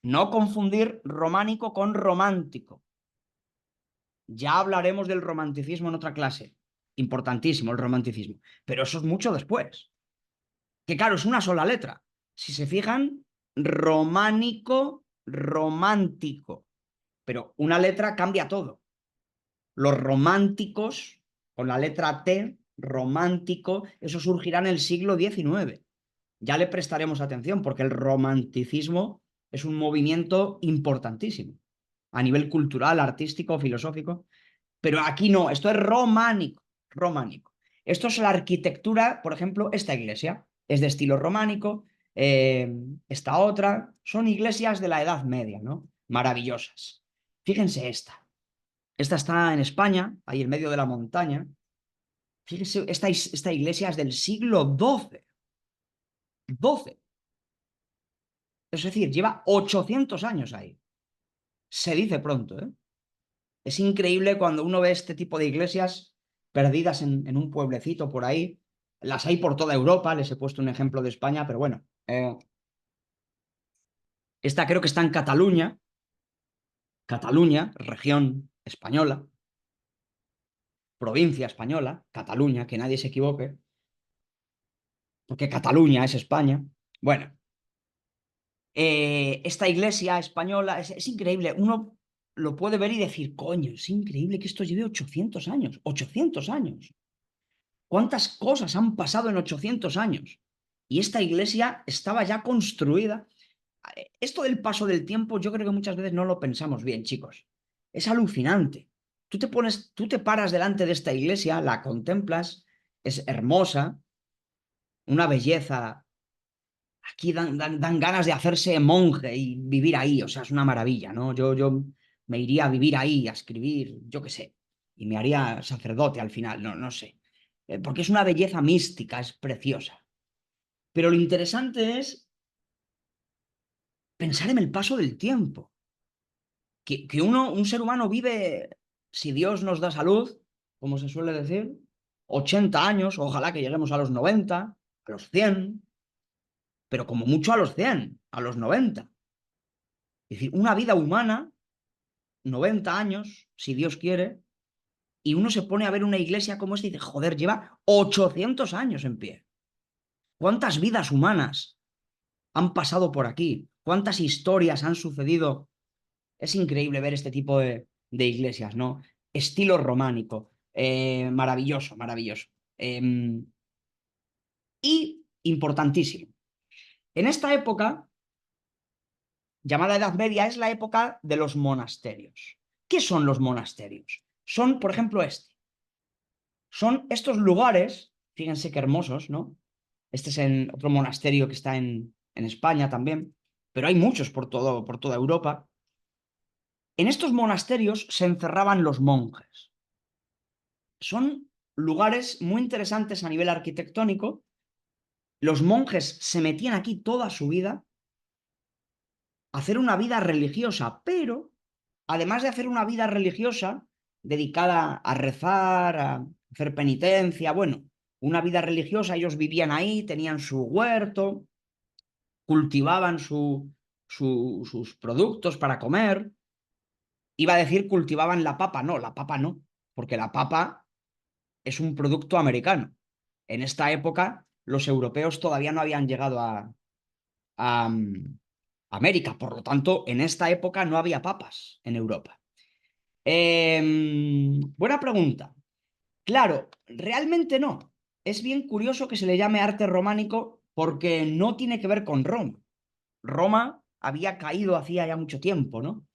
no confundir románico con romántico. Ya hablaremos del romanticismo en otra clase. Importantísimo el romanticismo. Pero eso es mucho después. Que claro, es una sola letra. Si se fijan, románico, romántico. Pero una letra cambia todo. Los románticos, con la letra T, romántico, eso surgirá en el siglo XIX. Ya le prestaremos atención porque el romanticismo es un movimiento importantísimo a nivel cultural, artístico, filosófico. Pero aquí no, esto es románico, románico. Esto es la arquitectura, por ejemplo, esta iglesia es de estilo románico, esta otra, son iglesias de la Edad Media, ¿no? Maravillosas. Fíjense esta. Esta está en España, ahí en medio de la montaña. Fíjese, esta iglesia es del siglo XII. XII. Es decir, lleva 800 años ahí. Se dice pronto, ¿eh? Es increíble cuando uno ve este tipo de iglesias perdidas en un pueblecito por ahí. Las hay por toda Europa, les he puesto un ejemplo de España, pero bueno. Esta creo que está en Cataluña, Cataluña, región española, provincia española, Cataluña, que nadie se equivoque, porque Cataluña es España. Bueno, esta iglesia española es increíble. Uno lo puede ver y decir, coño, es increíble que esto lleve 800 años. 800 años. ¿Cuántas cosas han pasado en 800 años? Y esta iglesia estaba ya construida. Esto del paso del tiempo, yo creo que muchas veces no lo pensamos bien, chicos. Es alucinante. Tú te paras delante de esta iglesia, la contemplas, es hermosa, una belleza. Aquí dan ganas de hacerse monje y vivir ahí, o sea, es una maravilla, ¿no? Yo me iría a vivir ahí, a escribir, yo qué sé, y me haría sacerdote al final, no sé. Porque es una belleza mística, es preciosa. Pero lo interesante es pensar en el paso del tiempo. Que un ser humano vive, si Dios nos da salud, como se suele decir, 80 años, ojalá que lleguemos a los 90, a los 100, pero como mucho a los 100, a los 90. Es decir, una vida humana, 90 años, si Dios quiere, y uno se pone a ver una iglesia como esta y dice, joder, lleva 800 años en pie. ¿Cuántas vidas humanas han pasado por aquí? ¿Cuántas historias han sucedido? Es increíble ver este tipo de iglesias, ¿no? Estilo románico. Maravilloso, maravilloso. Y importantísimo. En esta época, llamada Edad Media, es la época de los monasterios. ¿Qué son los monasterios? Son, por ejemplo, son estos lugares, fíjense qué hermosos, ¿no? Este es en otro monasterio que está en España también, pero hay muchos por toda Europa. En estos monasterios se encerraban los monjes. Son lugares muy interesantes a nivel arquitectónico. Los monjes se metían aquí toda su vida a hacer una vida religiosa, pero además de hacer una vida religiosa dedicada a rezar, a hacer penitencia, bueno, una vida religiosa, ellos vivían ahí, tenían su huerto, cultivaban sus productos para comer. Iba a decir cultivaban la papa no, porque la papa es un producto americano. En esta época, los europeos todavía no habían llegado a América, por lo tanto, en esta época no había papas en Europa. Buena pregunta. Claro, realmente no. Es bien curioso que se le llame arte románico porque no tiene que ver con Roma. Roma había caído hacía ya mucho tiempo, ¿no?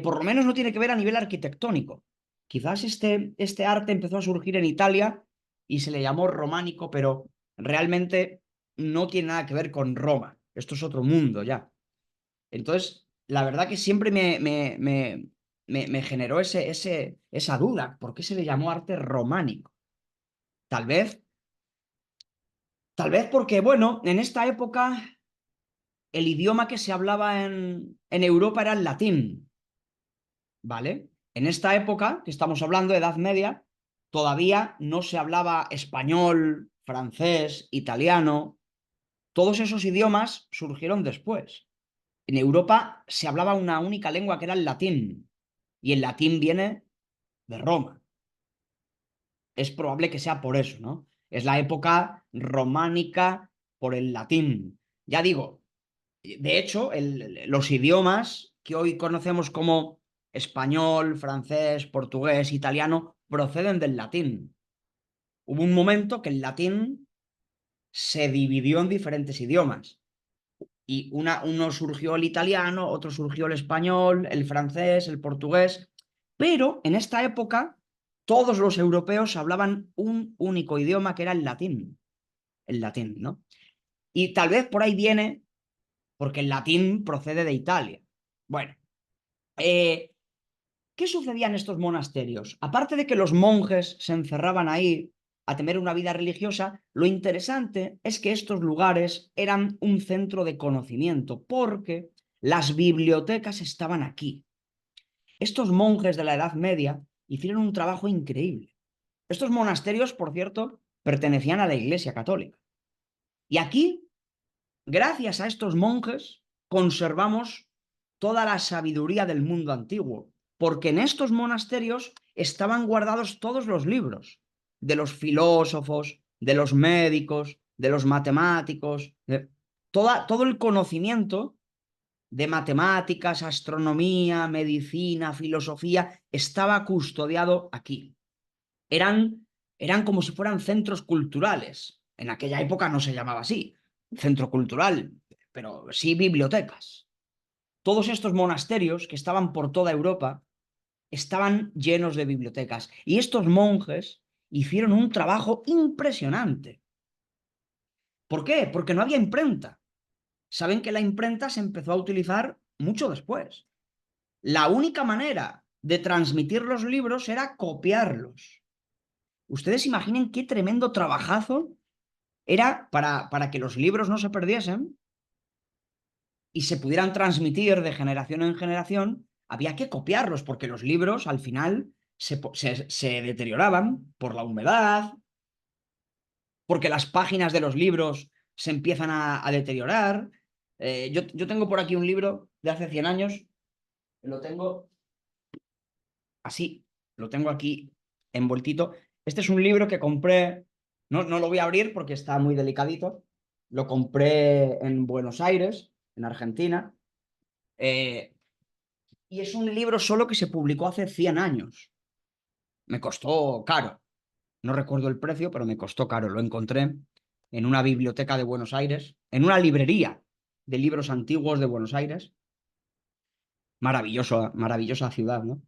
Por lo menos no tiene que ver a nivel arquitectónico. Quizás este arte empezó a surgir en Italia y se le llamó románico, pero realmente no tiene nada que ver con Roma. Esto es otro mundo ya. Entonces, la verdad que siempre me generó esa duda. ¿Por qué se le llamó arte románico? Tal vez, tal vez porque, bueno, en esta época el idioma que se hablaba en Europa era el latín. ¿Vale? En esta época que estamos hablando, Edad Media, todavía no se hablaba español, francés, italiano. Todos esos idiomas surgieron después. En Europa se hablaba una única lengua que era el latín, y el latín viene de Roma. Es probable que sea por eso, ¿no? Es la época románica por el latín. Ya digo, de hecho, los idiomas que hoy conocemos como español, francés, portugués, italiano, proceden del latín. Hubo un momento que el latín se dividió en diferentes idiomas. Y uno surgió el italiano, otro surgió el español, el francés, el portugués. Pero en esta época, todos los europeos hablaban un único idioma que era el latín. El latín, ¿no? Y tal vez por ahí viene porque el latín procede de Italia. Bueno, ¿qué sucedía en estos monasterios? Aparte de que los monjes se encerraban ahí a tener una vida religiosa, lo interesante es que estos lugares eran un centro de conocimiento, porque las bibliotecas estaban aquí. Estos monjes de la Edad Media hicieron un trabajo increíble. Estos monasterios, por cierto, pertenecían a la Iglesia Católica. Y aquí, gracias a estos monjes, conservamos toda la sabiduría del mundo antiguo, porque en estos monasterios estaban guardados todos los libros de los filósofos, de los médicos, de los matemáticos, todo el conocimiento de matemáticas, astronomía, medicina, filosofía, estaba custodiado aquí. Eran como si fueran centros culturales. En aquella época no se llamaba así, centro cultural, pero sí bibliotecas. Todos estos monasterios que estaban por toda Europa estaban llenos de bibliotecas. Y estos monjes hicieron un trabajo impresionante. ¿Por qué? Porque no había imprenta. Saben que la imprenta se empezó a utilizar mucho después. La única manera de transmitir los libros era copiarlos. Ustedes imaginen qué tremendo trabajazo era para que los libros no se perdiesen y se pudieran transmitir de generación en generación. Había que copiarlos porque los libros al final se deterioraban por la humedad, porque las páginas de los libros se empiezan a deteriorar. Yo tengo por aquí un libro de hace 100 años, lo tengo así, lo tengo aquí envoltito. Este es un libro que compré, no lo voy a abrir porque está muy delicadito, lo compré en Buenos Aires, en Argentina, y es un libro solo que se publicó hace 100 años. Me costó caro, no recuerdo el precio, pero me costó caro. Lo encontré en una biblioteca de Buenos Aires, en una librería de libros antiguos de Buenos Aires. Maravillosa ciudad, ¿no?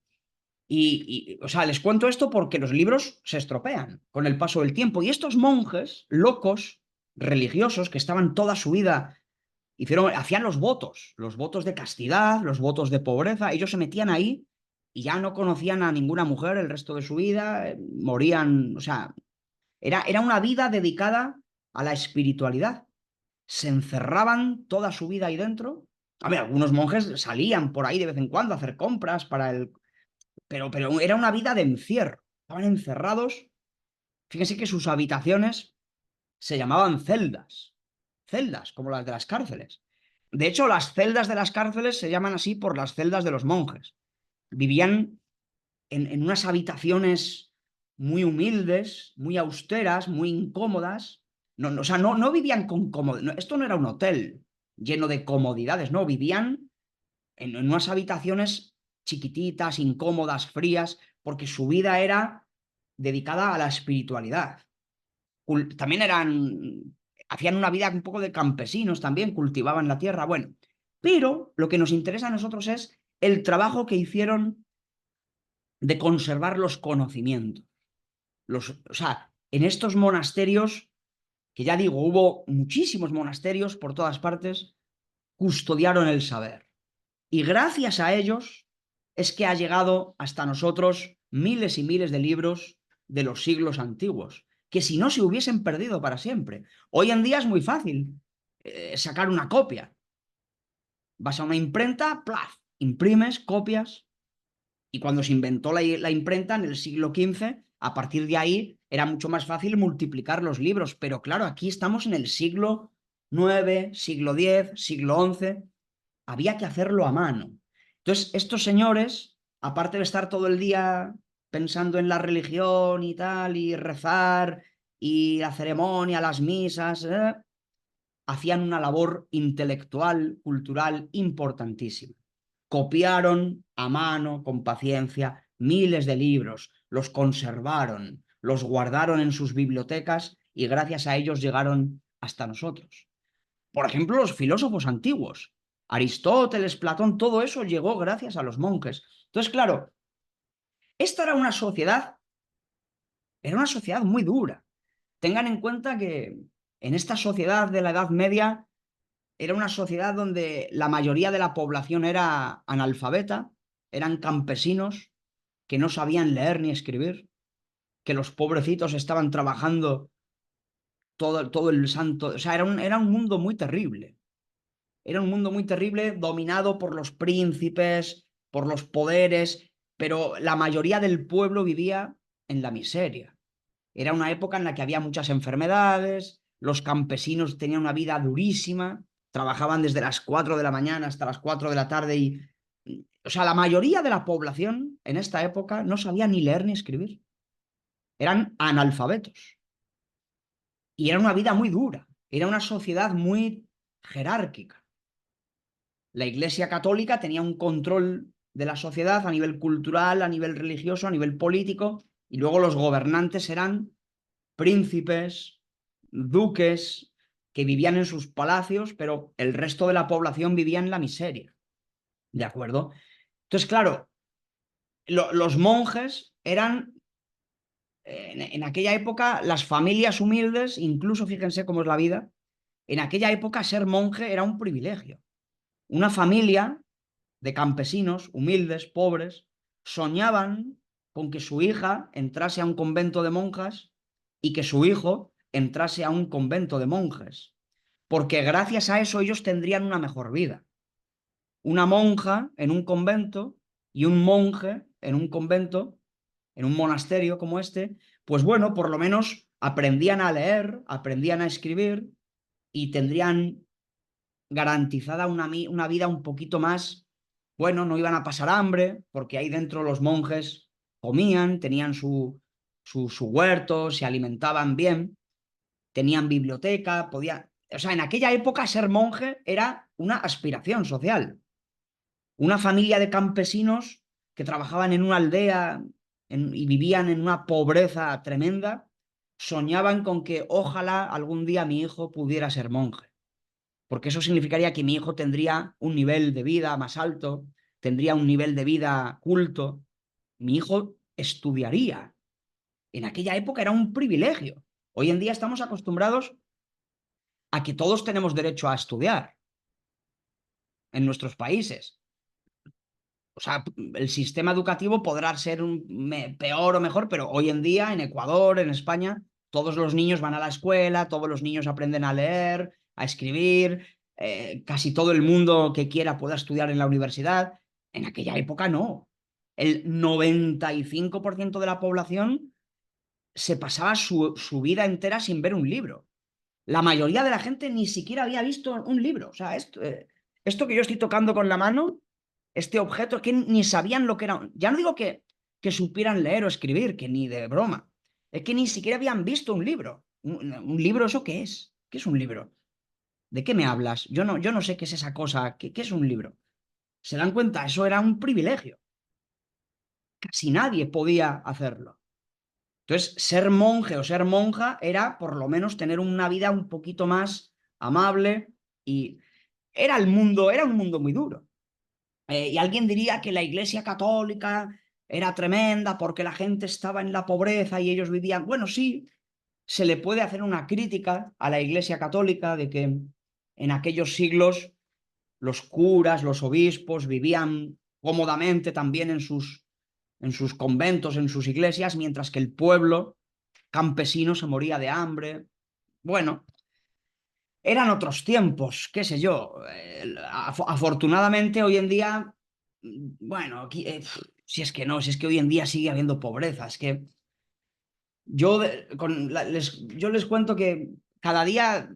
O sea, les cuento esto porque los libros se estropean con el paso del tiempo. Y estos monjes locos, religiosos, que estaban toda su vida, hacían los votos de castidad, los votos de pobreza. Ellos se metían ahí y ya no conocían a ninguna mujer el resto de su vida, morían, o sea, era una vida dedicada a la espiritualidad. Se encerraban toda su vida ahí dentro. A ver, algunos monjes salían por ahí de vez en cuando a hacer compras para el pero era una vida de encierro. Estaban encerrados. Fíjense que sus habitaciones se llamaban celdas. Celdas, como las de las cárceles. De hecho, las celdas de las cárceles se llaman así por las celdas de los monjes. Vivían en unas habitaciones muy humildes, muy austeras, muy incómodas. O sea, no vivían con comodidad. Esto no era un hotel lleno de comodidades, no, vivían en unas habitaciones chiquititas, incómodas, frías, porque su vida era dedicada a la espiritualidad. También hacían una vida un poco de campesinos también, cultivaban la tierra, bueno. Pero lo que nos interesa a nosotros es el trabajo que hicieron de conservar los conocimientos. O sea, en estos monasterios, que ya digo, hubo muchísimos monasterios por todas partes, custodiaron el saber. Y gracias a ellos es que ha llegado hasta nosotros miles y miles de libros de los siglos antiguos, que si no se hubiesen perdido para siempre. Hoy en día es muy fácil sacar una copia. Vas a una imprenta, ¡plaf! Imprimes, copias, y cuando se inventó la imprenta en el siglo XV, a partir de ahí era mucho más fácil multiplicar los libros. Pero claro, aquí estamos en el siglo IX, siglo X, siglo XI, había que hacerlo a mano. Entonces, estos señores, aparte de estar todo el día pensando en la religión y tal, y rezar, y la ceremonia, las misas, hacían una labor intelectual, cultural importantísima. Copiaron a mano, con paciencia, miles de libros, los conservaron, los guardaron en sus bibliotecas y gracias a ellos llegaron hasta nosotros. Por ejemplo, los filósofos antiguos, Aristóteles, Platón, todo eso llegó gracias a los monjes. Entonces, claro, esta era una sociedad muy dura. Tengan en cuenta que en esta sociedad de la Edad Media era una sociedad donde la mayoría de la población era analfabeta, eran campesinos que no sabían leer ni escribir. que los pobrecitos estaban trabajando todo el santo. O sea, era un mundo muy terrible. Era un mundo muy terrible, dominado por los príncipes, por los poderes, pero la mayoría del pueblo vivía en la miseria. Era una época en la que había muchas enfermedades, los campesinos tenían una vida durísima, trabajaban desde las 4 de la mañana hasta las 4 de la tarde y, o sea, la mayoría de la población en esta época no sabía ni leer ni escribir. Eran analfabetos. Y era una vida muy dura, era una sociedad muy jerárquica. La Iglesia Católica tenía un control de la sociedad a nivel cultural, a nivel religioso, a nivel político, y luego los gobernantes eran príncipes, duques, que vivían en sus palacios, pero el resto de la población vivía en la miseria. ¿De acuerdo? Entonces, claro, los monjes eran, en aquella época, las familias humildes, incluso fíjense cómo es la vida, en aquella época ser monje era un privilegio. Una familia de campesinos humildes, pobres, soñaban con que su hija entrase a un convento de monjas y que su hijo entrase a un convento de monjes, porque gracias a eso ellos tendrían una mejor vida. Una monja en un convento y un monje en un convento, en un monasterio como este, pues bueno, por lo menos aprendían a leer, aprendían a escribir y tendrían garantizada una vida un poquito más, bueno, no iban a pasar hambre, porque ahí dentro los monjes comían, tenían su huerto, se alimentaban bien, tenían biblioteca, podían... O sea, en aquella época ser monje era una aspiración social. Una familia de campesinos que trabajaban en una aldea y vivían en una pobreza tremenda, soñaban con que ojalá algún día mi hijo pudiera ser monje, porque eso significaría que mi hijo tendría un nivel de vida más alto, tendría un nivel de vida culto, mi hijo estudiaría. En aquella época era un privilegio. Hoy en día estamos acostumbrados a que todos tenemos derecho a estudiar en nuestros países. O sea, el sistema educativo podrá ser peor o mejor, pero hoy en día en Ecuador, en España, todos los niños van a la escuela, todos los niños aprenden a leer, a escribir, casi todo el mundo que quiera pueda estudiar en la universidad. En aquella época no. El 95% de la población se pasaba su vida entera sin ver un libro. La mayoría de la gente ni siquiera había visto un libro. O sea, esto que yo estoy tocando con la mano, este objeto, que ni sabían lo que era. Ya no digo que supieran leer o escribir, que ni de broma. Es que ni siquiera habían visto un libro. ¿Un libro eso qué es? ¿Qué es un libro? ¿De qué me hablas? Yo no sé qué es esa cosa. ¿Qué es un libro? ¿Se dan cuenta? Eso era un privilegio. Casi nadie podía hacerlo. Entonces, ser monje o ser monja era por lo menos tener una vida un poquito más amable y era un mundo muy duro. Y alguien diría que la Iglesia Católica era tremenda porque la gente estaba en la pobreza y ellos vivían. Bueno, sí, se le puede hacer una crítica a la Iglesia Católica de que en aquellos siglos los curas, los obispos vivían cómodamente también en sus conventos, en sus iglesias, mientras que el pueblo campesino se moría de hambre. Bueno, eran otros tiempos, qué sé yo. Afortunadamente hoy en día, bueno, aquí, si es que no, si es que hoy en día sigue habiendo pobreza, es que yo les cuento que cada día,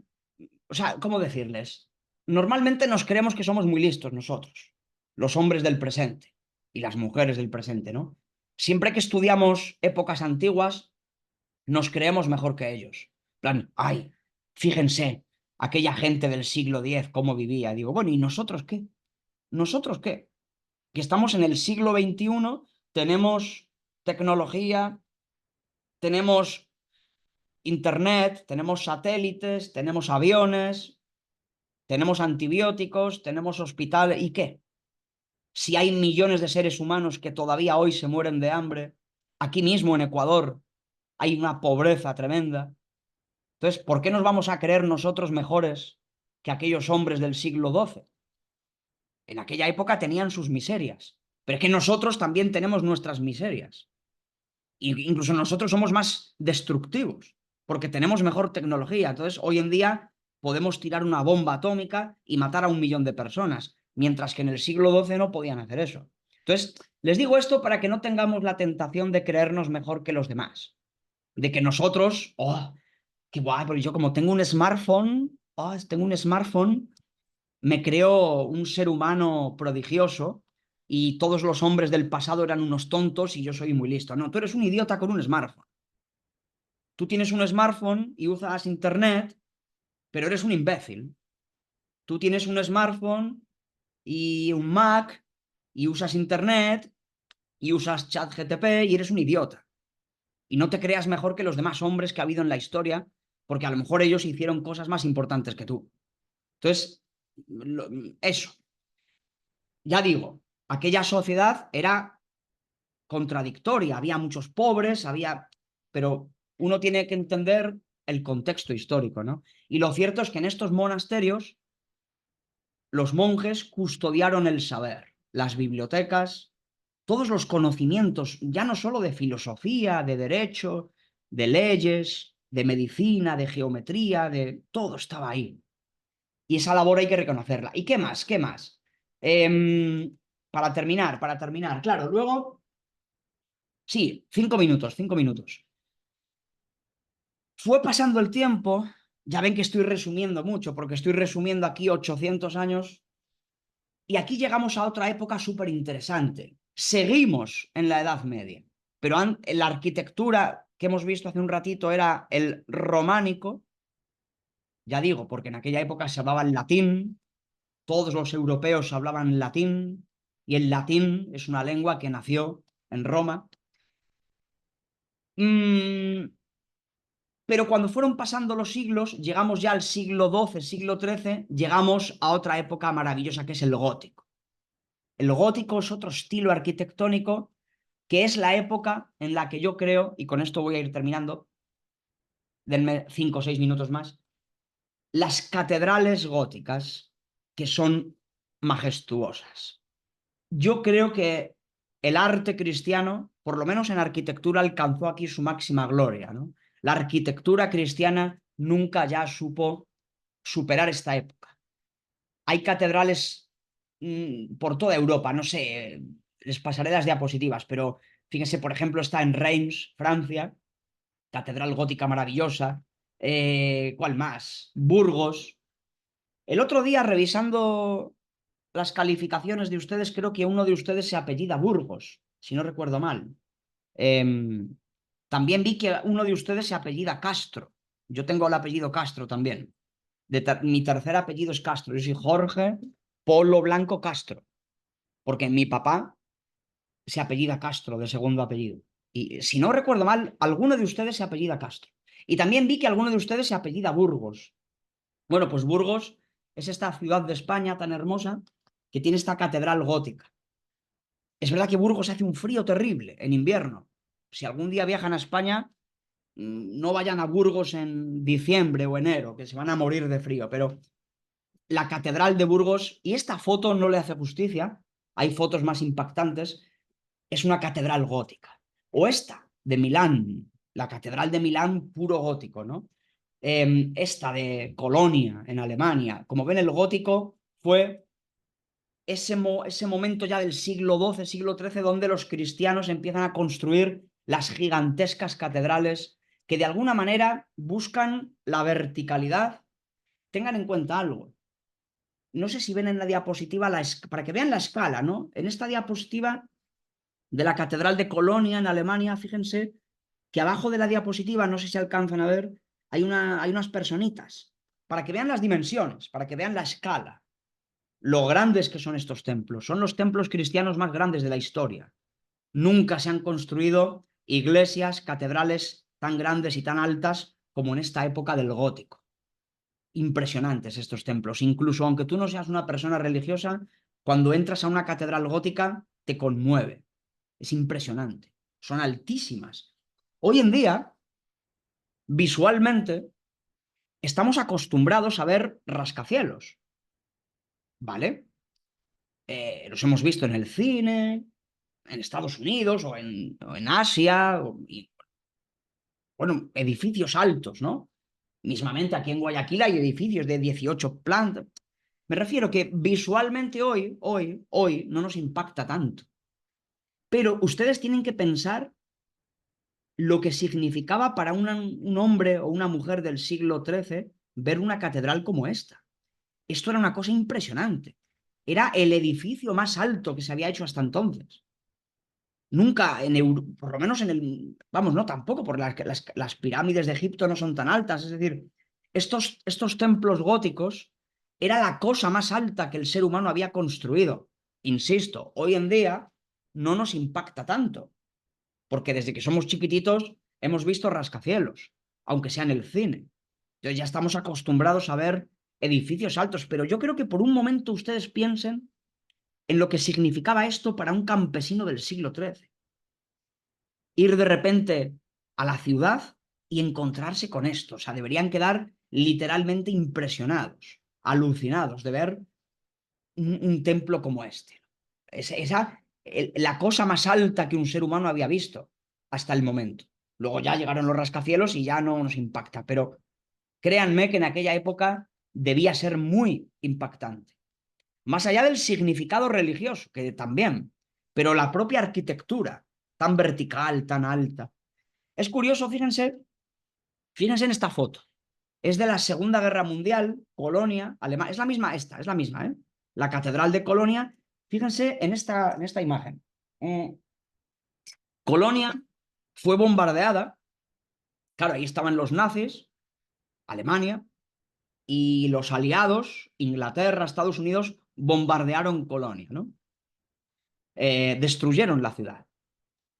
o sea, ¿cómo decirles? Normalmente nos creemos que somos muy listos nosotros, los hombres del presente y las mujeres del presente, ¿no? Siempre que estudiamos épocas antiguas, nos creemos mejor que ellos. En plan, ay, fíjense, aquella gente del siglo X, cómo vivía. Digo, bueno, ¿y nosotros qué? ¿Nosotros qué? Que estamos en el siglo XXI, tenemos tecnología, tenemos internet, tenemos satélites, tenemos aviones, tenemos antibióticos, tenemos hospital, ¿y qué? Si hay millones de seres humanos que todavía hoy se mueren de hambre, aquí mismo en Ecuador hay una pobreza tremenda. Entonces, ¿por qué nos vamos a creer nosotros mejores que aquellos hombres del siglo XII? En aquella época tenían sus miserias, pero es que nosotros también tenemos nuestras miserias. Incluso nosotros somos más destructivos porque tenemos mejor tecnología. Entonces, hoy en día podemos tirar una bomba atómica y matar a 1 millón de personas, mientras que en el siglo XII no podían hacer eso. Entonces, les digo esto para que no tengamos la tentación de creernos mejor que los demás. De que nosotros, oh, qué guay, porque yo como tengo un smartphone, me creo un ser humano prodigioso y todos los hombres del pasado eran unos tontos y yo soy muy listo. No, tú eres un idiota con un smartphone. Tú tienes un smartphone y usas internet, pero eres un imbécil. Tú tienes un smartphone y un Mac y usas internet y usas ChatGPT y eres un idiota. Y no te creas mejor que los demás hombres que ha habido en la historia, porque a lo mejor ellos hicieron cosas más importantes que tú. Entonces, eso. Ya digo, aquella sociedad era contradictoria, había muchos pobres, pero uno tiene que entender el contexto histórico, ¿no? Y lo cierto es que en estos monasterios los monjes custodiaron el saber, las bibliotecas, todos los conocimientos, ya no solo de filosofía, de derecho, de leyes, de medicina, de geometría, de todo estaba ahí. Y esa labor hay que reconocerla. ¿Y qué más? ¿Qué más? Para terminar, claro, luego, sí, 5 minutos, 5 minutos. Fue pasando el tiempo, ya ven que estoy resumiendo mucho, porque estoy resumiendo aquí 800 años, y aquí llegamos a otra época súper interesante. Seguimos en la Edad Media, pero la arquitectura que hemos visto hace un ratito era el románico, ya digo, porque en aquella época se hablaba el latín, todos los europeos hablaban latín, y el latín es una lengua que nació en Roma. Mm, pero cuando fueron pasando los siglos, llegamos ya al siglo XII, siglo XIII, llegamos a otra época maravillosa que es el gótico. El gótico es otro estilo arquitectónico que es la época en la que yo creo, y con esto voy a ir terminando, denme 5 o 6 minutos más, las catedrales góticas que son majestuosas. Yo creo que el arte cristiano, por lo menos en arquitectura, alcanzó aquí su máxima gloria, ¿no? La arquitectura cristiana nunca ya supo superar esta época. Hay catedrales por toda Europa, no sé, les pasaré las diapositivas, pero fíjense, por ejemplo, está en Reims, Francia, catedral gótica maravillosa. ¿Cuál más? Burgos. El otro día, revisando las calificaciones de ustedes, creo que uno de ustedes se apellida Burgos, si no recuerdo mal. Em, También vi que uno de ustedes se apellida Castro. Yo tengo el apellido Castro también. Mi tercer apellido es Castro. Yo soy Jorge Polo Blanco Castro, porque mi papá se apellida Castro de segundo apellido. Y si no recuerdo mal, alguno de ustedes se apellida Castro. Y también vi que alguno de ustedes se apellida Burgos. Bueno, pues Burgos es esta ciudad de España tan hermosa que tiene esta catedral gótica. Es verdad que Burgos hace un frío terrible en invierno. Si algún día viajan a España, no vayan a Burgos en diciembre o enero, que se van a morir de frío. Pero la catedral de Burgos, y esta foto no le hace justicia, hay fotos más impactantes, es una catedral gótica. O esta, de Milán, la catedral de Milán, puro gótico, ¿no? Esta de Colonia, en Alemania. Como ven, el gótico fue ese momento ya del siglo XII, siglo XIII, donde los cristianos empiezan a construir las gigantescas catedrales que de alguna manera buscan la verticalidad. Tengan en cuenta algo. No sé si ven en la diapositiva, para que vean la escala, ¿no? En esta diapositiva de la Catedral de Colonia, en Alemania, fíjense que abajo de la diapositiva, no sé si alcanzan a ver, hay unas personitas, para que vean las dimensiones, para que vean la escala, lo grandes que son estos templos. Son los templos cristianos más grandes de la historia. Nunca se han construido iglesias, catedrales tan grandes y tan altas como en esta época del gótico. Impresionantes estos templos. Incluso aunque tú no seas una persona religiosa, cuando entras a una catedral gótica te conmueve. Es impresionante. Son altísimas. Hoy en día, visualmente, estamos acostumbrados a ver rascacielos, ¿vale? Los hemos visto en el cine, en Estados Unidos o en Asia, y, bueno, edificios altos, ¿no? Mismamente aquí en Guayaquil hay edificios de 18 plantas. Me refiero que visualmente hoy no nos impacta tanto. Pero ustedes tienen que pensar lo que significaba para un hombre o una mujer del siglo XIII ver una catedral como esta. Esto era una cosa impresionante. Era el edificio más alto que se había hecho hasta entonces. Nunca, por lo menos en el, vamos, no tampoco, porque las pirámides de Egipto no son tan altas. Es decir, estos templos góticos era la cosa más alta que el ser humano había construido. Insisto, hoy en día no nos impacta tanto, porque desde que somos chiquititos hemos visto rascacielos, aunque sea en el cine. Entonces ya estamos acostumbrados a ver edificios altos, pero yo creo que por un momento ustedes piensen en lo que significaba esto para un campesino del siglo XIII. Ir de repente a la ciudad y encontrarse con esto. O sea, deberían quedar literalmente impresionados, alucinados de ver un templo como este. La cosa más alta que un ser humano había visto hasta el momento. Luego ya llegaron los rascacielos y ya no nos impacta, pero créanme que en aquella época debía ser muy impactante. Más allá del significado religioso, que también, pero la propia arquitectura, tan vertical, tan alta. Es curioso, fíjense en esta foto. Es de la Segunda Guerra Mundial, Colonia, Alemania. Es la misma esta, es la misma, ¿eh? La Catedral de Colonia. Fíjense en esta imagen. Colonia fue bombardeada. Claro, ahí estaban los nazis, Alemania, y los aliados, Inglaterra, Estados Unidos, bombardearon Colonia, ¿no? Destruyeron la ciudad.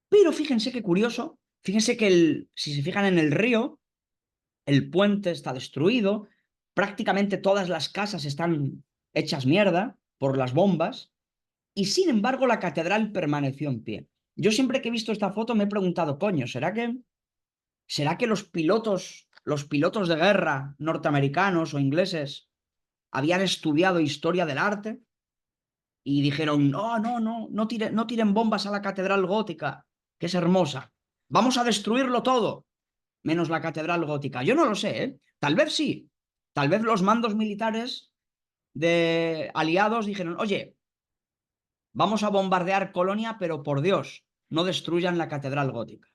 Pero fíjense qué curioso, fíjense que si se fijan en el río, el puente está destruido, prácticamente todas las casas están hechas mierda por las bombas, y sin embargo la catedral permaneció en pie. Yo siempre que he visto esta foto me he preguntado, coño, ¿será que los pilotos de guerra norteamericanos o ingleses habían estudiado historia del arte y dijeron, no tiren bombas a la catedral gótica, que es hermosa, vamos a destruirlo todo, menos la catedral gótica? Yo no lo sé, ¿eh? Tal vez sí, tal vez los mandos militares de aliados dijeron, oye, vamos a bombardear Colonia, pero por Dios, no destruyan la catedral gótica.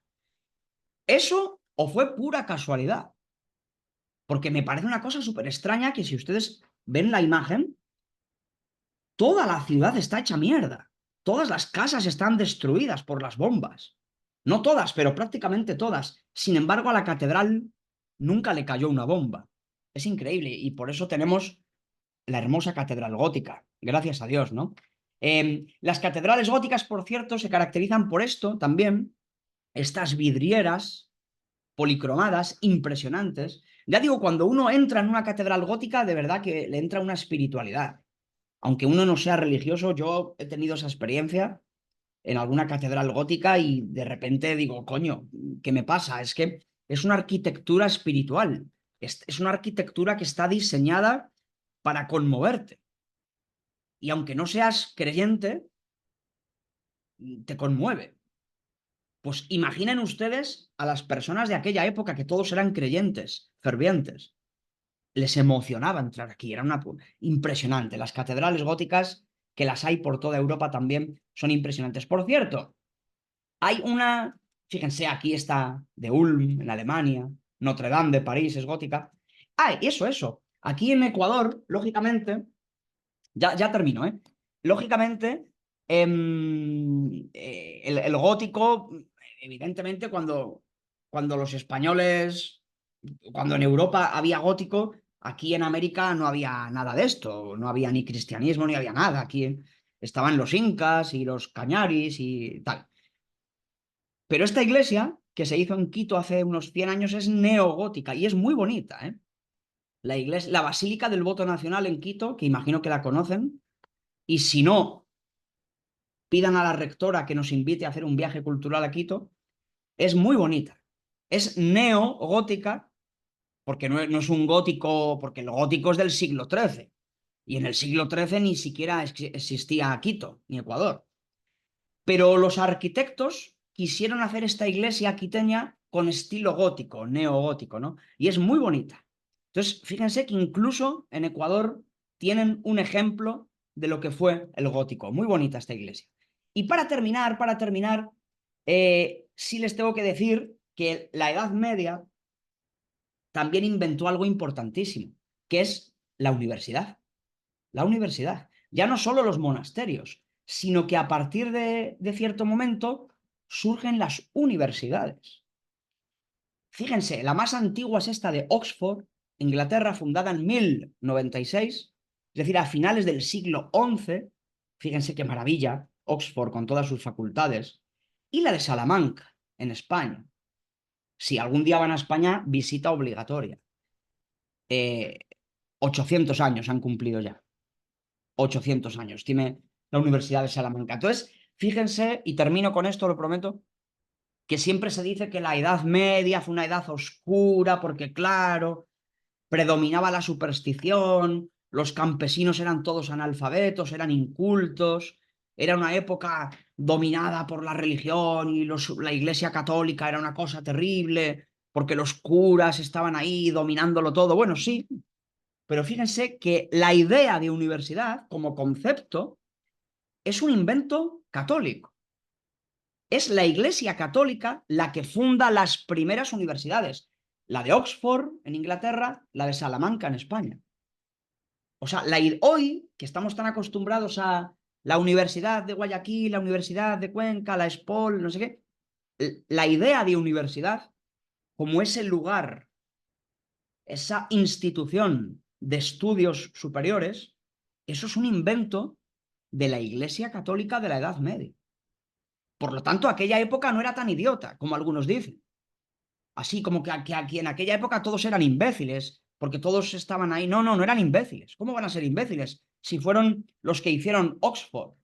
Eso o fue pura casualidad, porque me parece una cosa súper extraña que si ustedes ven la imagen, toda la ciudad está hecha mierda. Todas las casas están destruidas por las bombas. No todas, pero prácticamente todas. Sin embargo, a la catedral nunca le cayó una bomba. Es increíble y por eso tenemos la hermosa catedral gótica. Gracias a Dios, ¿no? Las catedrales góticas, por cierto, se caracterizan por esto también. Estas vidrieras policromadas impresionantes. Ya digo, cuando uno entra en una catedral gótica, de verdad que le entra una espiritualidad. Aunque uno no sea religioso, yo he tenido esa experiencia en alguna catedral gótica y de repente digo, coño, ¿qué me pasa? Es que es una arquitectura espiritual, es una arquitectura que está diseñada para conmoverte. Y aunque no seas creyente, te conmueve. Pues imaginen ustedes a las personas de aquella época que todos eran creyentes, fervientes. Les emocionaba entrar aquí, era impresionante. Las catedrales góticas, que las hay por toda Europa también, son impresionantes. Por cierto, hay una, fíjense, aquí está de Ulm, en Alemania, Notre Dame de París es gótica. Ah, eso. Aquí en Ecuador, lógicamente, ya termino, ¿eh? Lógicamente, el gótico, evidentemente, cuando los españoles, cuando en Europa había gótico, aquí en América no había nada de esto, no había ni cristianismo ni había nada. Aquí estaban los incas y los cañaris y tal. Pero esta iglesia, que se hizo en Quito hace unos 100 años, es neogótica y es muy bonita, ¿eh? La Basílica del Voto Nacional en Quito, que imagino que la conocen, y si no, pidan a la rectora que nos invite a hacer un viaje cultural a Quito, es muy bonita. Es neogótica, porque no es un gótico, porque el gótico es del siglo XIII, y en el siglo XIII ni siquiera existía Quito, ni Ecuador. Pero los arquitectos quisieron hacer esta iglesia aquiteña con estilo gótico, neogótico, ¿no? Y es muy bonita. Entonces, fíjense que incluso en Ecuador tienen un ejemplo de lo que fue el gótico. Muy bonita esta iglesia. Y para terminar, sí les tengo que decir que la Edad Media también inventó algo importantísimo, que es la universidad. La universidad. Ya no solo los monasterios, sino que a partir de cierto momento surgen las universidades. Fíjense, la más antigua es esta de Oxford, Inglaterra, fundada en 1096, es decir, a finales del siglo XI. Fíjense qué maravilla, Oxford con todas sus facultades. Y la de Salamanca, en España. Si algún día van a España, visita obligatoria. 800 años han cumplido ya. 800 años tiene la Universidad de Salamanca. Entonces, fíjense, y termino con esto, lo prometo, que siempre se dice que la Edad Media fue una edad oscura porque, claro, predominaba la superstición, los campesinos eran todos analfabetos, eran incultos, era una época dominada por la religión y la Iglesia Católica era una cosa terrible porque los curas estaban ahí dominándolo todo. Bueno, sí, pero fíjense que la idea de universidad como concepto es un invento católico. Es la Iglesia Católica la que funda las primeras universidades, la de Oxford en Inglaterra, la de Salamanca en España. O sea, hoy que estamos tan acostumbrados a la Universidad de Guayaquil, la Universidad de Cuenca, la ESPOL, no sé qué, la idea de universidad como ese lugar, esa institución de estudios superiores, eso es un invento de la Iglesia Católica de la Edad Media. Por lo tanto, aquella época no era tan idiota como algunos dicen. Así como que aquí en aquella época todos eran imbéciles, porque todos estaban ahí. No, no, no eran imbéciles. ¿Cómo van a ser imbéciles si fueron los que hicieron Oxford,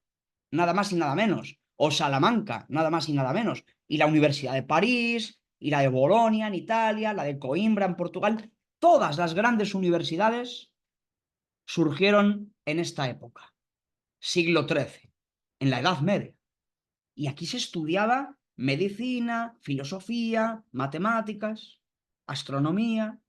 nada más y nada menos, o Salamanca, nada más y nada menos, y la Universidad de París, y la de Bolonia en Italia, la de Coimbra en Portugal? Todas las grandes universidades surgieron en esta época, siglo XIII, en la Edad Media. Y aquí se estudiaba medicina, filosofía, matemáticas, astronomía.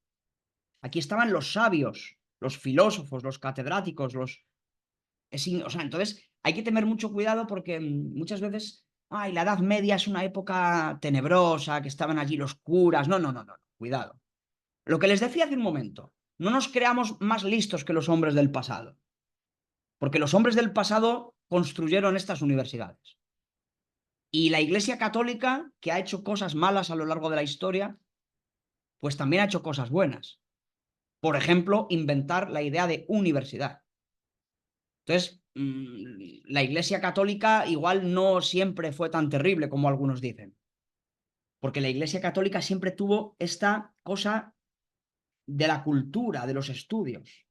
Aquí estaban los sabios, los filósofos, los catedráticos, o sea, entonces hay que tener mucho cuidado porque muchas veces, ay, la Edad Media es una época tenebrosa, que estaban allí los curas. No, no, no, no, cuidado. Lo que les decía hace un momento, no nos creamos más listos que los hombres del pasado, porque los hombres del pasado construyeron estas universidades. Y la Iglesia Católica, que ha hecho cosas malas a lo largo de la historia, pues también ha hecho cosas buenas. Por ejemplo, inventar la idea de universidad. Entonces, la Iglesia Católica igual no siempre fue tan terrible como algunos dicen, porque la Iglesia Católica siempre tuvo esta cosa de la cultura, de los estudios,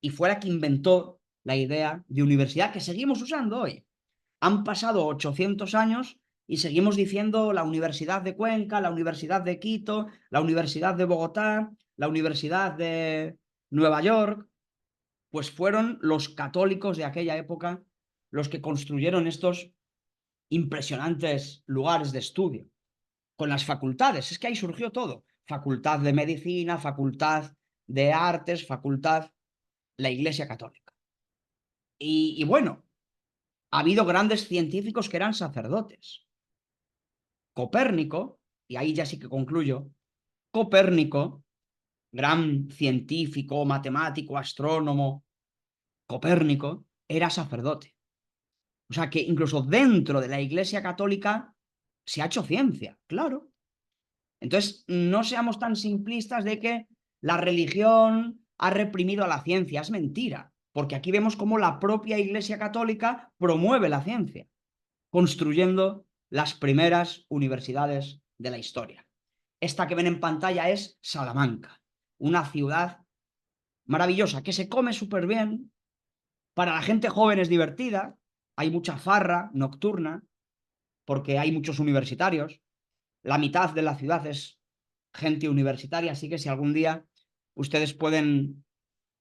y fue la que inventó la idea de universidad que seguimos usando hoy. Han pasado 800 años y seguimos diciendo la Universidad de Cuenca, la Universidad de Quito, la Universidad de Bogotá, la Universidad de Nueva York. Pues fueron los católicos de aquella época los que construyeron estos impresionantes lugares de estudio, con las facultades. Es que ahí surgió todo. Facultad de Medicina, Facultad de Artes, Facultad, la Iglesia Católica. Y bueno, ha habido grandes científicos que eran sacerdotes. Copérnico, y ahí ya sí que concluyo, Copérnico, gran científico, matemático, astrónomo, Copérnico, era sacerdote. O sea que incluso dentro de la Iglesia Católica se ha hecho ciencia, claro. Entonces, no seamos tan simplistas de que la religión ha reprimido a la ciencia. Es mentira, porque aquí vemos cómo la propia Iglesia Católica promueve la ciencia, construyendo las primeras universidades de la historia. Esta que ven en pantalla es Salamanca, una ciudad maravillosa que se come súper bien. Para la gente joven es divertida, hay mucha farra nocturna, porque hay muchos universitarios. La mitad de la ciudad es gente universitaria, así que si algún día ustedes pueden,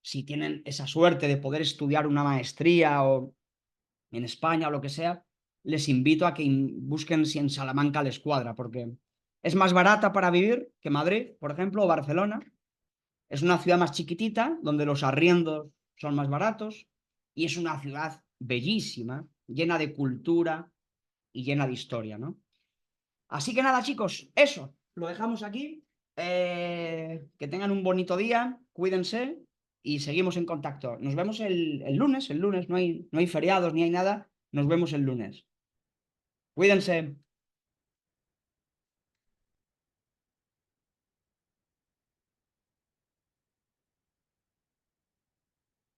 si tienen esa suerte de poder estudiar una maestría o en España o lo que sea, les invito a que busquen si en Salamanca les cuadra, porque es más barata para vivir que Madrid, por ejemplo, o Barcelona. Es una ciudad más chiquitita, donde los arriendos son más baratos, y es una ciudad bellísima, llena de cultura y llena de historia, ¿no? Así que nada, chicos, eso, lo dejamos aquí. Que tengan un bonito día, cuídense y seguimos en contacto. Nos vemos el lunes no hay feriados ni hay nada. Nos vemos el lunes. Cuídense.